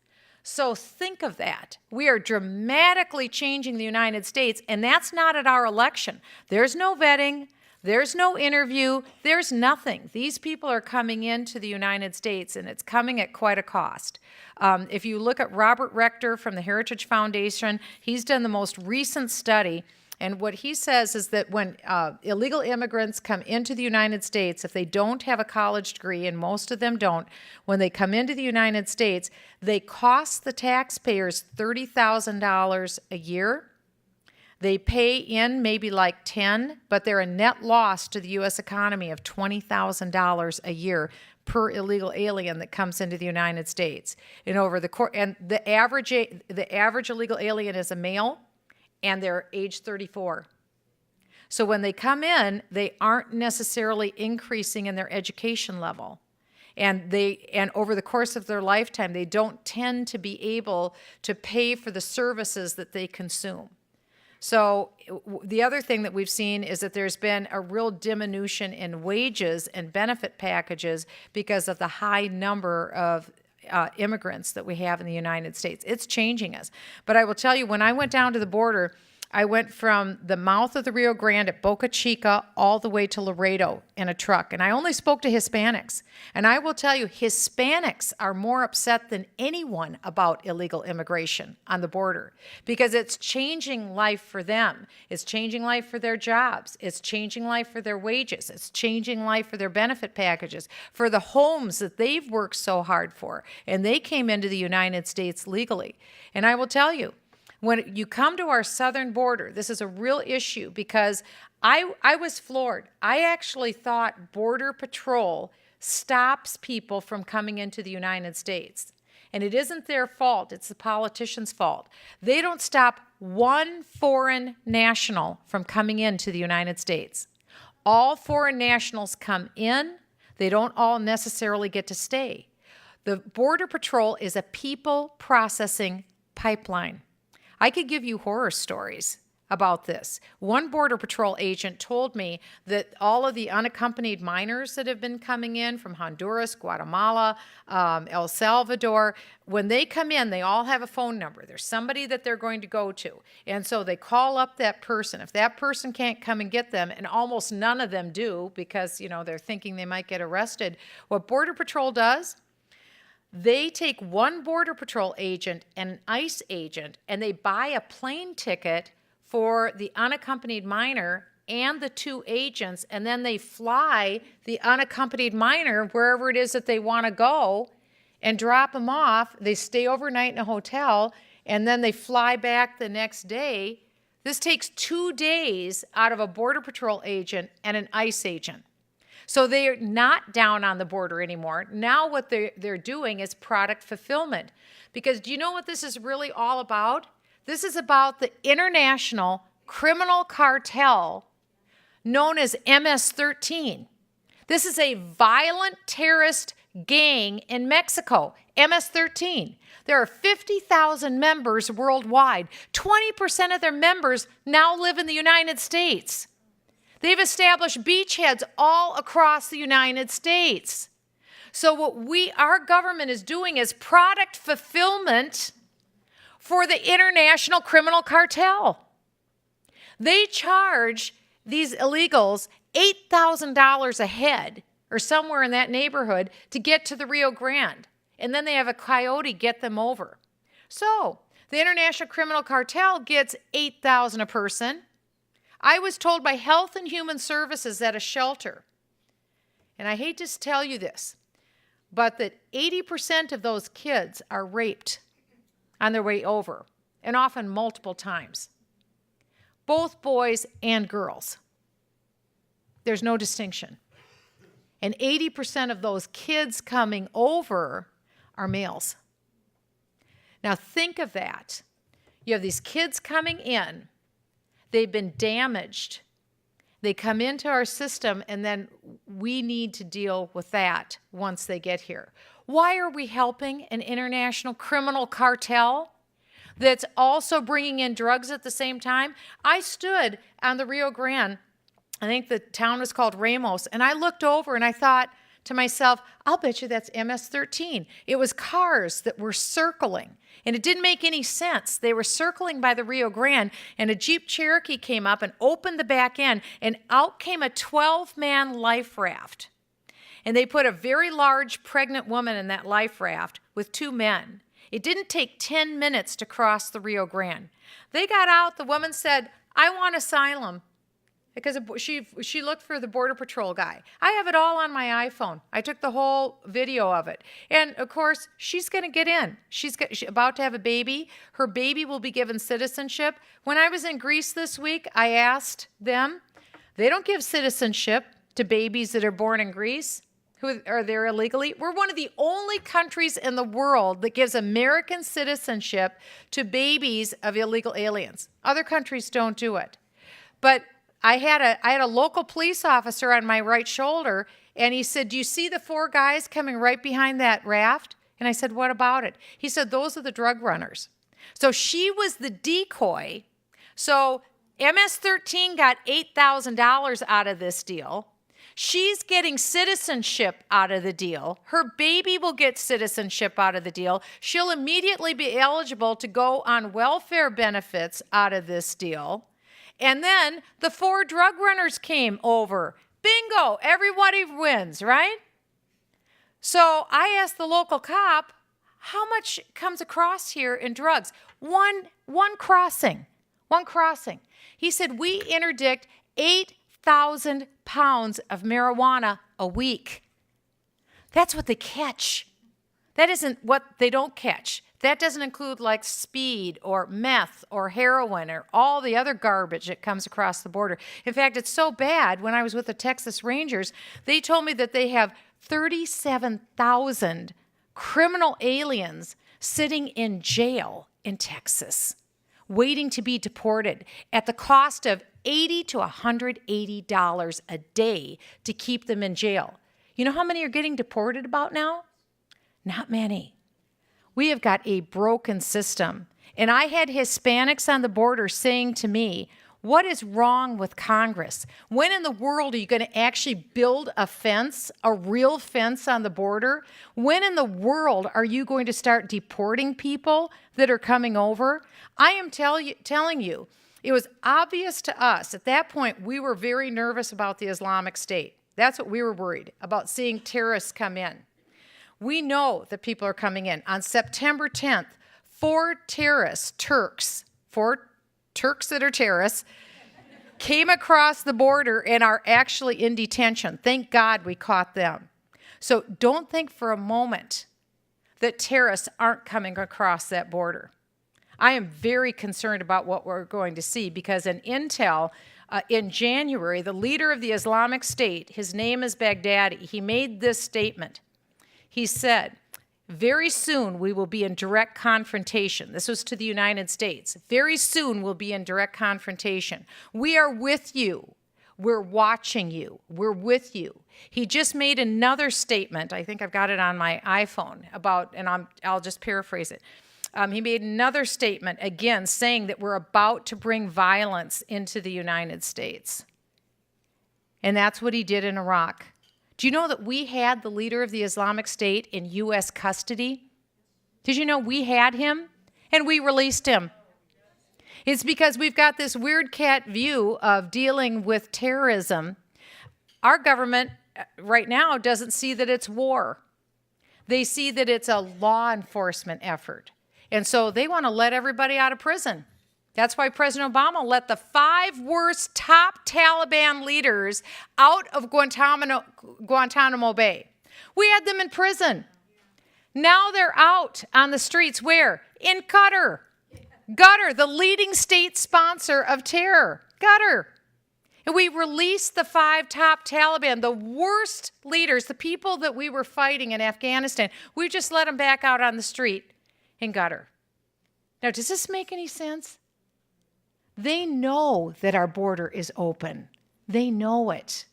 So think of that. We are dramatically changing the United States, and that's not at our election. There's no vetting. There's no interview. There's nothing. These people are coming into the United States, and it's coming at quite a cost. If you look at Robert Rector from the Heritage Foundation, he's done the most recent study. And what he says is that when illegal immigrants come into the United States, if they don't have a college degree, and most of them don't, when they come into the United States, they cost the taxpayers $30,000 a year. They pay in maybe like 10, but they're a net loss to the U.S. economy of $20,000 a year per illegal alien that comes into the United States. And over the and the average illegal alien is a male, and they're age 34. So when they come in, they aren't necessarily increasing in their education level. And over the course of their lifetime, they don't tend to be able to pay for the services that they consume. So the other thing that we've seen is that there's been a real diminution in wages and benefit packages because of the high number of immigrants that we have in the United States. It's changing us. But I will tell you, when I went down to the border, I went from the mouth of the Rio Grande at Boca Chica all the way to Laredo in a truck. And I only spoke to Hispanics. And I will tell you, Hispanics are more upset than anyone about illegal immigration on the border because it's changing life for them. It's changing life for their jobs. It's changing life for their wages. It's changing life for their benefit packages, for the homes that they've worked so hard for. And they came into the United States legally. And I will tell you, when you come to our southern border, this is a real issue because I was floored. I actually thought Border Patrol stops people from coming into the United States. And it isn't their fault, it's the politicians' fault. They don't stop one foreign national from coming into the United States. All foreign nationals come in, they don't all necessarily get to stay. The Border Patrol is a people processing pipeline. I could give you horror stories about this. One Border Patrol agent told me that all of the unaccompanied minors that have been coming in from Honduras, Guatemala, El Salvador, when they come in, they all have a phone number. There's somebody that they're going to go to. And so they call up that person. If that person can't come and get them, and almost none of them do because, they're thinking they might get arrested, what Border Patrol does, they take one Border Patrol agent and an ICE agent, and they buy a plane ticket for the unaccompanied minor and the two agents, and then they fly the unaccompanied minor wherever it is that they want to go and drop them off. They stay overnight in a hotel, and then they fly back the next day. This takes 2 days out of a Border Patrol agent and an ICE agent. So they're not down on the border anymore. Now what they're doing is product fulfillment. Because do you know what this is really all about? This is about the international criminal cartel known as MS-13. This is a violent terrorist gang in Mexico, MS-13. There are 50,000 members worldwide. 20% of their members now live in the United States. They've established beachheads all across the United States. So what our government is doing is product fulfillment for the international criminal cartel. They charge these illegals $8,000 a head or somewhere in that neighborhood to get to the Rio Grande. And then they have a coyote get them over. So the international criminal cartel gets $8,000 a person. I was told by Health and Human Services at a shelter, and I hate to tell you this, but that 80% of those kids are raped on their way over, and often multiple times. Both boys and girls. There's no distinction. And 80% of those kids coming over are males. Now think of that. You have these kids coming in. They've been damaged. They come into our system, and then we need to deal with that once they get here. Why are we helping an international criminal cartel that's also bringing in drugs at the same time? I stood on the Rio Grande, I think the town was called Ramos, and I looked over and I thought to myself, I'll bet you that's MS-13. It was cars that were circling, and it didn't make any sense. They were circling by the Rio Grande, and a Jeep Cherokee came up and opened the back end, and out came a 12-man life raft. And they put a very large pregnant woman in that life raft with 2 men. It didn't take 10 minutes to cross the Rio Grande. They got out, the woman said, I want asylum. because she looked for the Border Patrol guy. I have it all on my iPhone. I took the whole video of it. And, of course, she's going to get in. She's about to have a baby. Her baby will be given citizenship. When I was in Greece this week, I asked them, they don't give citizenship to babies that are born in Greece, who are there illegally. We're one of the only countries in the world that gives American citizenship to babies of illegal aliens. Other countries don't do it. But I had a local police officer on my right shoulder, and he said, do you see the 4 guys coming right behind that raft? And I said, what about it? He said, those are the drug runners. So she was the decoy. So MS-13 got $8,000 out of this deal. She's getting citizenship out of the deal. Her baby will get citizenship out of the deal. She'll immediately be eligible to go on welfare benefits out of this deal. And then the 4 drug runners came over. Bingo, everybody wins, right? So I asked the local cop, how much comes across here in drugs? One crossing. He said, we interdict 8,000 pounds of marijuana a week. That's what they catch. That isn't what they don't catch. That doesn't include like speed or meth or heroin or all the other garbage that comes across the border. In fact, it's so bad, when I was with the Texas Rangers, they told me that they have 37,000 criminal aliens sitting in jail in Texas, waiting to be deported at the cost of $80 to $180 a day to keep them in jail. You know how many are getting deported about now? Not many. We have got a broken system. And I had Hispanics on the border saying to me, what is wrong with Congress? When in the world are you going to actually build a fence, a real fence on the border? When in the world are you going to start deporting people that are coming over? I am telling you, it was obvious to us. At that point, we were very nervous about the Islamic State. That's what we were worried about, seeing terrorists come in. We know that people are coming in. On September 10th, 4 Turks that are terrorists, came across the border and are actually in detention. Thank God we caught them. So don't think for a moment that terrorists aren't coming across that border. I am very concerned about what we're going to see, because in intel, in January, the leader of the Islamic State, his name is Baghdadi, he made this statement. He said, very soon we will be in direct confrontation. This was to the United States. Very soon we'll be in direct confrontation. We are with you. We're watching you. We're with you. He just made another statement. I think I've got it on my iPhone about, and I'll just paraphrase it. He made another statement, again, saying that we're about to bring violence into the United States. And that's what he did in Iraq. Do you know that we had the leader of the Islamic State in U.S. custody? Did you know we had him and we released him? It's because we've got this weird cat view of dealing with terrorism. Our government right now doesn't see that it's war. They see that it's a law enforcement effort. And so they want to let everybody out of prison. That's why President Obama let the 5 worst top Taliban leaders out of Guantanamo Bay. We had them in prison. Now they're out on the streets. Where? In Qatar. Qatar, the leading state sponsor of terror. Qatar. And we released the 5 top Taliban, the worst leaders, the people that we were fighting in Afghanistan. We just let them back out on the street in Qatar. Now, does this make any sense? They know that our border is open. They know it.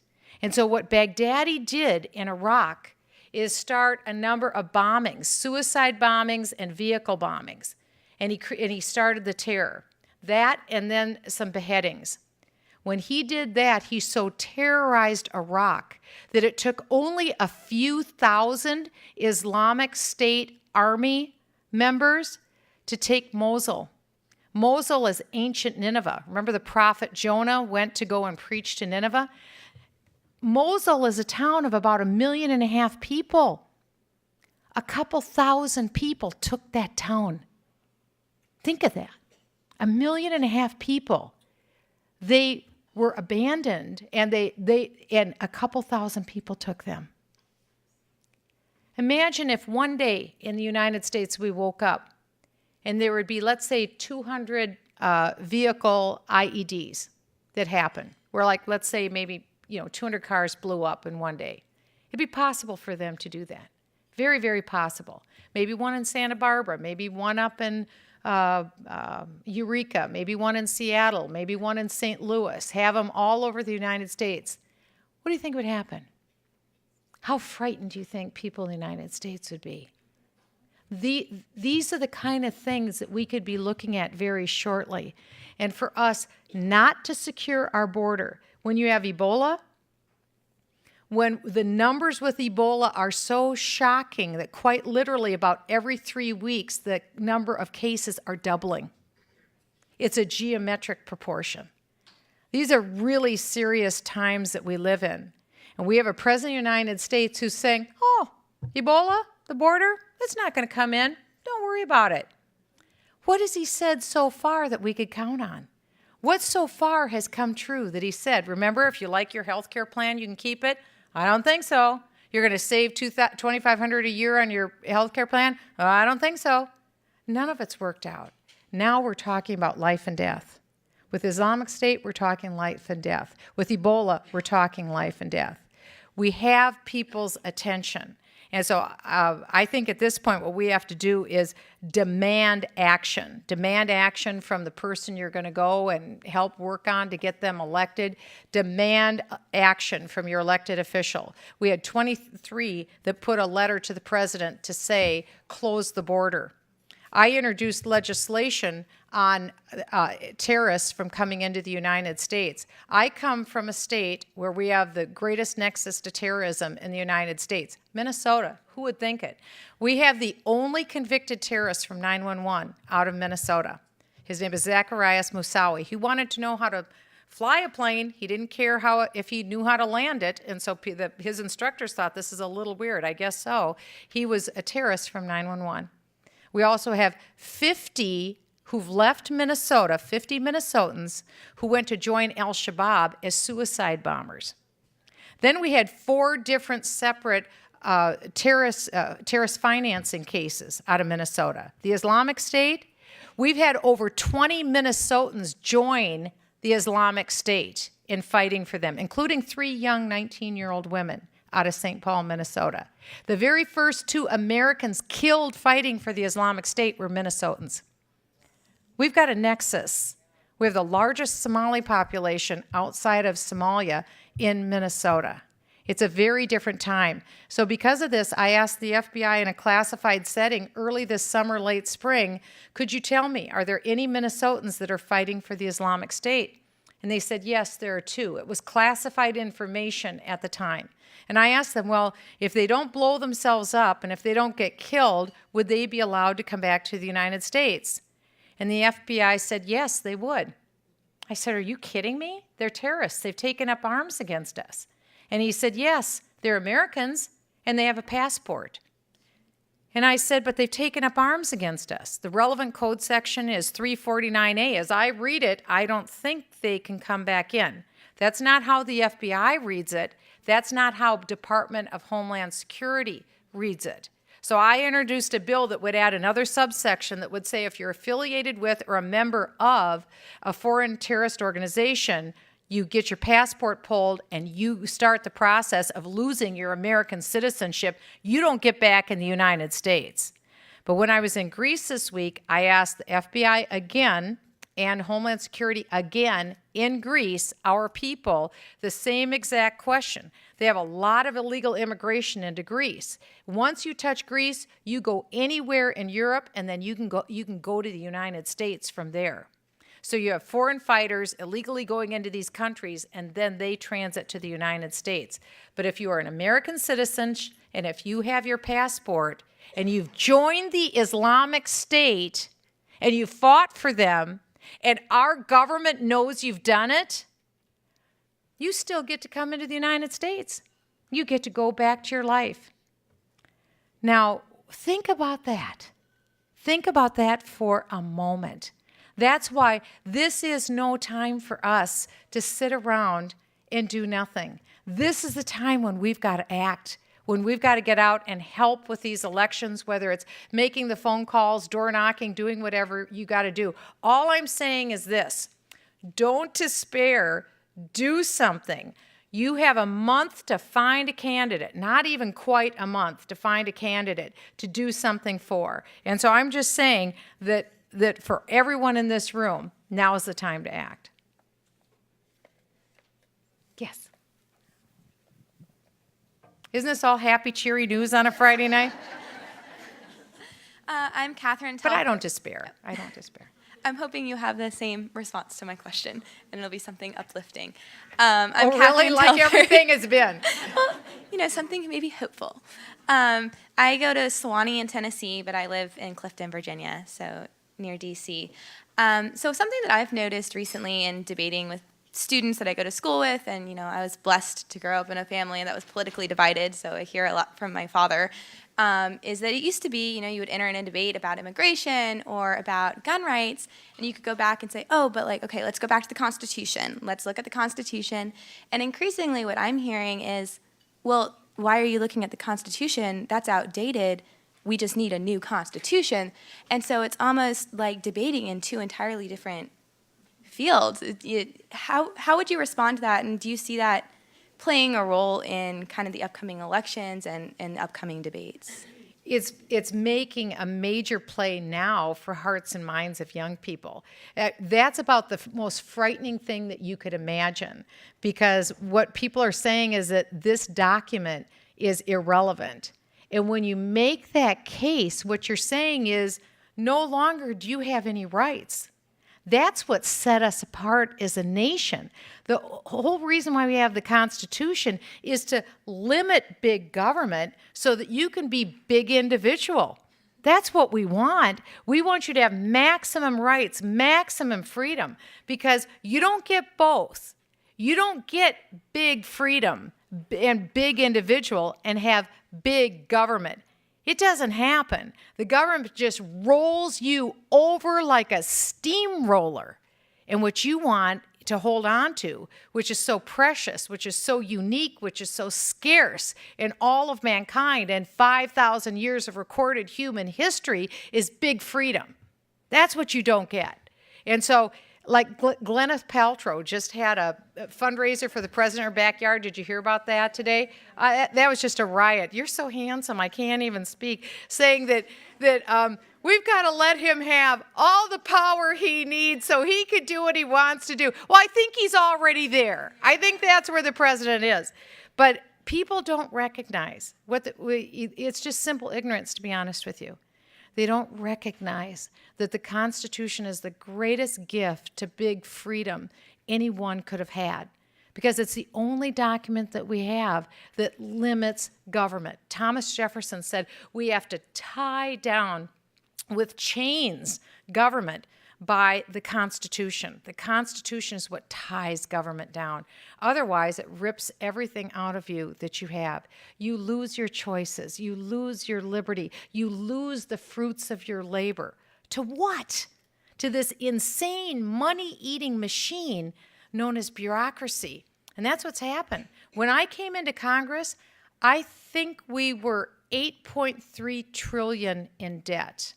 And so what Baghdadi did in Iraq is start a number of bombings, suicide bombings and vehicle bombings. And he started the terror. That and then some beheadings. When he did that, he so terrorized Iraq that it took only a few thousand Islamic State Army members to take Mosul. Mosul is ancient Nineveh. Remember the prophet Jonah went to go and preach to Nineveh? Mosul is a town of about 1.5 million people. A couple thousand people took that town. Think of that. 1.5 million people. They were abandoned, and and a couple thousand people took them. Imagine if one day in the United States we woke up and there would be, let's say, 200 vehicle IEDs that happen. Where, like, let's say maybe 200 cars blew up in one day. It'd be possible for them to do that. Very, very possible. Maybe one in Santa Barbara, maybe one up in Eureka, maybe one in Seattle, maybe one in St. Louis. Have them all over the United States. What do you think would happen? How frightened do you think people in the United States would be? These are the kind of things that we could be looking at very shortly. And for us not to secure our border, when you have Ebola, when the numbers with Ebola are so shocking that quite literally about every 3 weeks, the number of cases are doubling. It's a geometric proportion. These are really serious times that we live in. And we have a president of the United States who's saying, oh, Ebola, the border, it's not going to come in. Don't worry about it. What has he said so far that we could count on? What so far has come true that he said? Remember, if you like your health care plan, you can keep it. I don't think so. You're going to save $2,500 a year on your health care plan? I don't think so. None of it's worked out. Now we're talking about life and death. With Islamic State, we're talking life and death. With Ebola, we're talking life and death. We have people's attention. And so I think at this point what we have to do is demand action. Demand action from the person you're going to go and help work on to get them elected. Demand action from your elected official. We had 23 that put a letter to the president to say, close the border. I introduced legislation on terrorists from coming into the United States. I come from a state where we have the greatest nexus to terrorism in the United States, Minnesota. Who would think it? We have the only convicted terrorist from 9/11 out of Minnesota. His name is Zacharias Moussaoui. He wanted to know how to fly a plane. He didn't care if he knew how to land it, and so his instructors thought this is a little weird. I guess so. He was a terrorist from 9/11. We also have 50 who've left Minnesota, 50 Minnesotans who went to join al-Shabaab as suicide bombers. Then we had 4 different separate terrorist financing cases out of Minnesota. The Islamic State, we've had over 20 Minnesotans join the Islamic State in fighting for them, including 3 young 19-year-old women out of St. Paul, Minnesota. The very first 2 Americans killed fighting for the Islamic State were Minnesotans. We've got a nexus. We have the largest Somali population outside of Somalia in Minnesota. It's a very different time. So because of this, I asked the FBI in a classified setting early this summer, late spring, could you tell me, are there any Minnesotans that are fighting for the Islamic State? And they said, yes, there are 2. It was classified information at the time. And I asked them, well, if they don't blow themselves up and if they don't get killed, would they be allowed to come back to the United States? And the FBI said, yes, they would. I said, are you kidding me? They're terrorists. They've taken up arms against us. And he said, yes, they're Americans and they have a passport. And I said, but they've taken up arms against us. The relevant code section is 349A. As I read it, I don't think they can come back in. That's not how the FBI reads it. That's not how Department of Homeland Security reads it. So I introduced a bill that would add another subsection that would say if you're affiliated with or a member of a foreign terrorist organization, you get your passport pulled and you start the process of losing your American citizenship. You don't get back in the United States. But when I was in Greece this week, I asked the FBI again and Homeland Security again in Greece, our people, the same exact question. They have a lot of illegal immigration into Greece. Once you touch Greece, you go anywhere in Europe, and then you can go to the United States from there. So you have foreign fighters illegally going into these countries, and then they transit to the United States. But if you are an American citizen, and if you have your passport, and you've joined the Islamic State, and you fought for them, and our government knows you've done it, you still get to come into the United States. You get to go back to your life. Now, think about that. Think about that for a moment. That's why this is no time for us to sit around and do nothing. This is the time when we've got to act, when we've got to get out and help with these elections, whether it's making the phone calls, door knocking, doing whatever you got to do. All I'm saying is this: don't despair, do something. You have a month to find a candidate, not even quite a month to find a candidate to do something for. And so I'm just saying that for everyone in this room, now is the time to act. Yes. Isn't this all happy, cheery news on a Friday night? I'm Catherine. But I don't despair. I don't despair. I'm hoping you have the same response to my question, and it'll be something uplifting. Oh, really? Like everything has been. Well, something maybe hopeful. I go to Sewanee in Tennessee, but I live in Clifton, Virginia, so near D.C. So something that I've noticed recently in debating with students that I go to school with, and I was blessed to grow up in a family that was politically divided, so I hear a lot from my father, is that it used to be, you would enter in a debate about immigration or about gun rights, and you could go back and say, oh, but okay, let's go back to the Constitution. Let's look at the Constitution. And increasingly what I'm hearing is, well, why are you looking at the Constitution? That's outdated. We just need a new Constitution. And so it's almost like debating in two entirely different fields. How would you respond to that, and do you see that playing a role in kind of the upcoming elections and upcoming debates? It's making a major play now for hearts and minds of young people. That's about the most frightening thing that you could imagine, because what people are saying is that this document is irrelevant. And when you make that case, what you're saying is no longer do you have any rights. That's what set us apart as a nation. The whole reason why we have the Constitution is to limit big government so that you can be big individual. That's what we want. We want you to have maximum rights, maximum freedom, because you don't get both. You don't get big freedom and big individual and have big government. It doesn't happen. The government just rolls you over like a steamroller. And what you want to hold on to, which is so precious, which is so unique, which is so scarce in all of mankind and 5,000 years of recorded human history, is big freedom. That's what you don't get. And so, like Gwyneth Paltrow just had a fundraiser for the president in her backyard. Did you hear about that today? That was just a riot. You're so handsome, I can't even speak. Saying that we've got to let him have all the power he needs so he could do what he wants to do. Well, I think he's already there. I think that's where the president is. But people don't recognize it's just simple ignorance, to be honest with you. They don't recognize that the Constitution is the greatest gift to big freedom anyone could have had, because it's the only document that we have that limits government. Thomas Jefferson said we have to tie down with chains government by the Constitution. The Constitution is what ties government down. Otherwise, it rips everything out of you that you have. You lose your choices. You lose your liberty. You lose the fruits of your labor. To what? To this insane money-eating machine known as bureaucracy. And that's what's happened. When I came into Congress, I think we were $8.3 trillion in debt.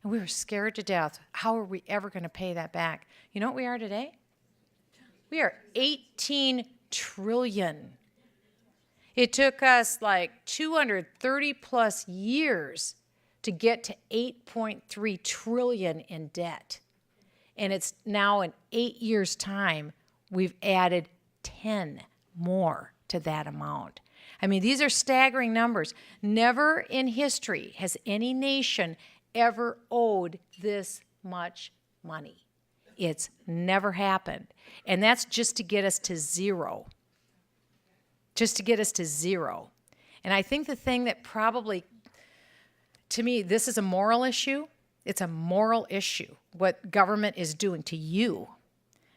And we were scared to death. How are we ever going to pay that back? You know what we are today? We are 18 trillion. It took us like 230 plus years to get to 8.3 trillion in debt. And it's now in 8 years' time, we've added 10 more to that amount. I mean, these are staggering numbers. Never in history has any nation ever owed this much money. It's never happened. And that's just to get us to zero. Just to get us to zero. And I think the thing that probably, to me, this is a moral issue. It's a moral issue, what government is doing to you.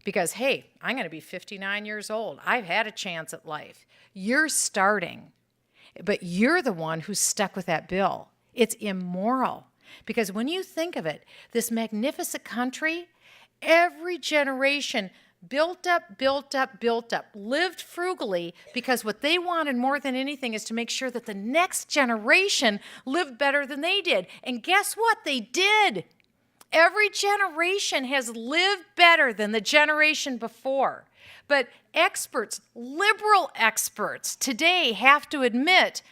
Because, hey, I'm going to be 59 years old. I've had a chance at life. You're starting, but you're the one who's stuck with that bill. It's immoral. Because when you think of it, this magnificent country, Every generation built up, lived frugally because what they wanted more than anything is to make sure that the next generation lived better than they did. And guess what? They did. Every generation has lived better than the generation before. But experts, liberal experts today have to admit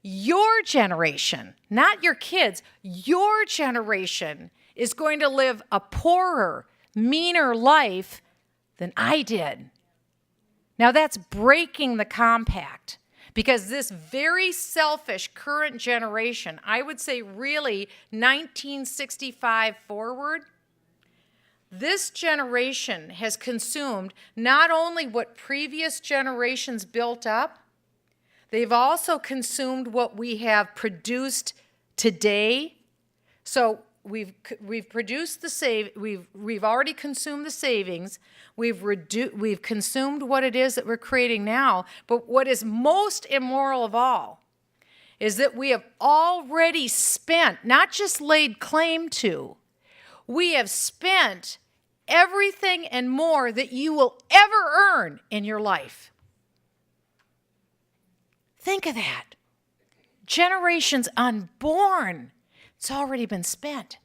your generation, not your kids, your generation is going to live a poorer, meaner life than I did. Now that's breaking the compact because this very selfish current generation, I would say really 1965 forward, this generation has consumed not only what previous generations built up, they've also consumed what we have produced today. So we've produced we've already consumed the savings. We've consumed what it is that we're creating now. But what is most immoral of all is that we have already spent, not just laid claim to, we have spent everything and more that you will ever earn in your life. Think of that. Generations unborn. It's already been spent.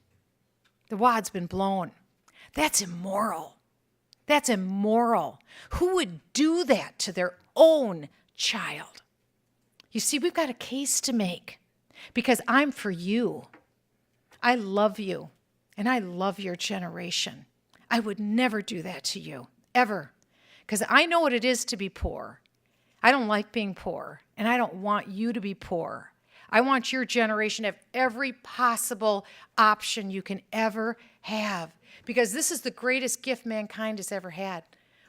The wad's been blown. That's immoral. That's immoral. Who would do that to their own child? You see, we've got a case to make because I'm for you. I love you, and I love your generation. I would never do that to you, ever, because I know what it is to be poor. I don't like being poor, and I don't want you to be poor. I want your generation to have every possible option you can ever have, because this is the greatest gift mankind has ever had.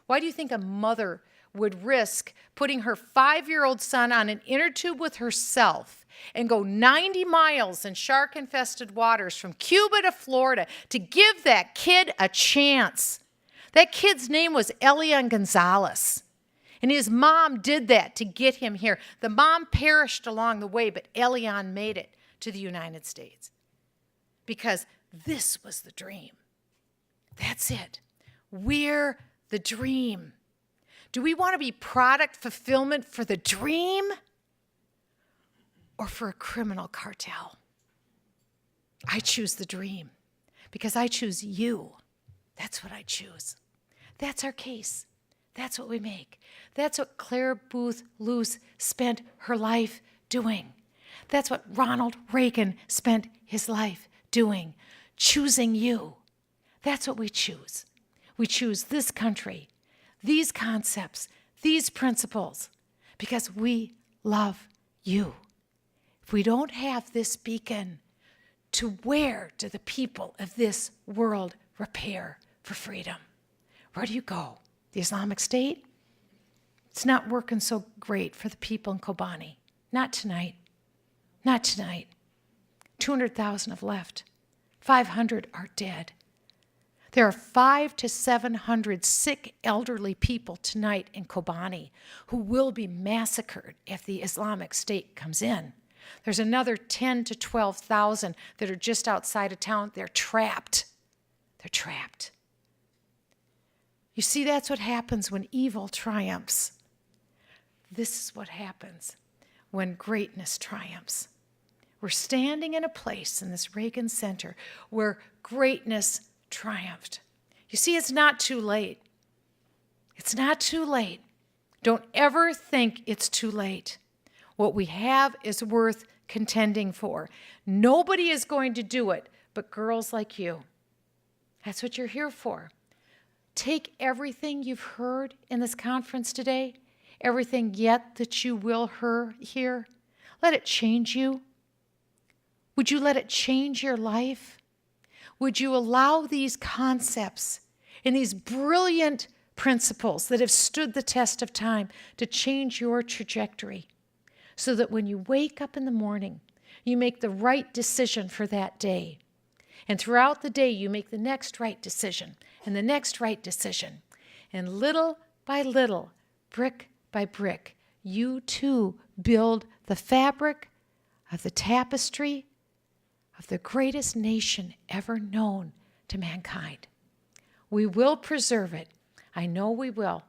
Why do you think a mother would risk putting her 5-year-old son on an inner tube with herself and go 90 miles in shark-infested waters from Cuba to Florida to give that kid a chance? That kid's name was Elian Gonzalez. And his mom did that to get him here. The mom perished along the way, but Elian made it to the United States because this was the dream. That's it. We're the dream. Do we want to be product fulfillment for the dream or for a criminal cartel? I choose the dream because I choose you. That's what I choose. That's our case. That's what we make. That's what Clare Boothe Luce spent her life doing. That's what Ronald Reagan spent his life doing, choosing you. That's what we choose. We choose this country, these concepts, these principles, because we love you. If we don't have this beacon, to where do the people of this world repair for freedom? Where do you go? The Islamic State? It's not working so great for the people in Kobani. Not tonight. Not tonight. 200,000 have left. 500 are dead. There are 500 to 700 sick elderly people tonight in Kobani who will be massacred if the Islamic State comes in. There's another 10 to 12,000 that are just outside of town. They're trapped. They're trapped. You see, that's what happens when evil triumphs. This is what happens when greatness triumphs. We're standing in a place in this Reagan Center where greatness triumphed. You see, it's not too late. It's not too late. Don't ever think it's too late. What we have is worth contending for. Nobody is going to do it but girls like you. That's what you're here for. Take everything you've heard in this conference today, everything yet that you will hear. Let it change you. Would you let it change your life? Would you allow these concepts and these brilliant principles that have stood the test of time to change your trajectory so that when you wake up in the morning, you make the right decision for that day? And throughout the day, you make the next right decision and the next right decision. And little by little, brick by brick, you too build the fabric of the tapestry of the greatest nation ever known to mankind. We will preserve it. I know we will,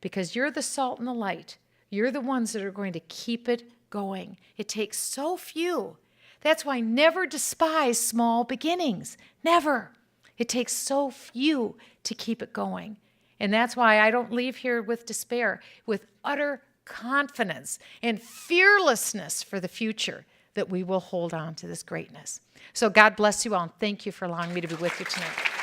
because you're the salt and the light. You're the ones that are going to keep it going. It takes so few. That's why never despise small beginnings. Never. It takes so few to keep it going. And that's why I don't leave here with despair, with utter confidence and fearlessness for the future that we will hold on to this greatness. So God bless you all, and thank you for allowing me to be with you tonight.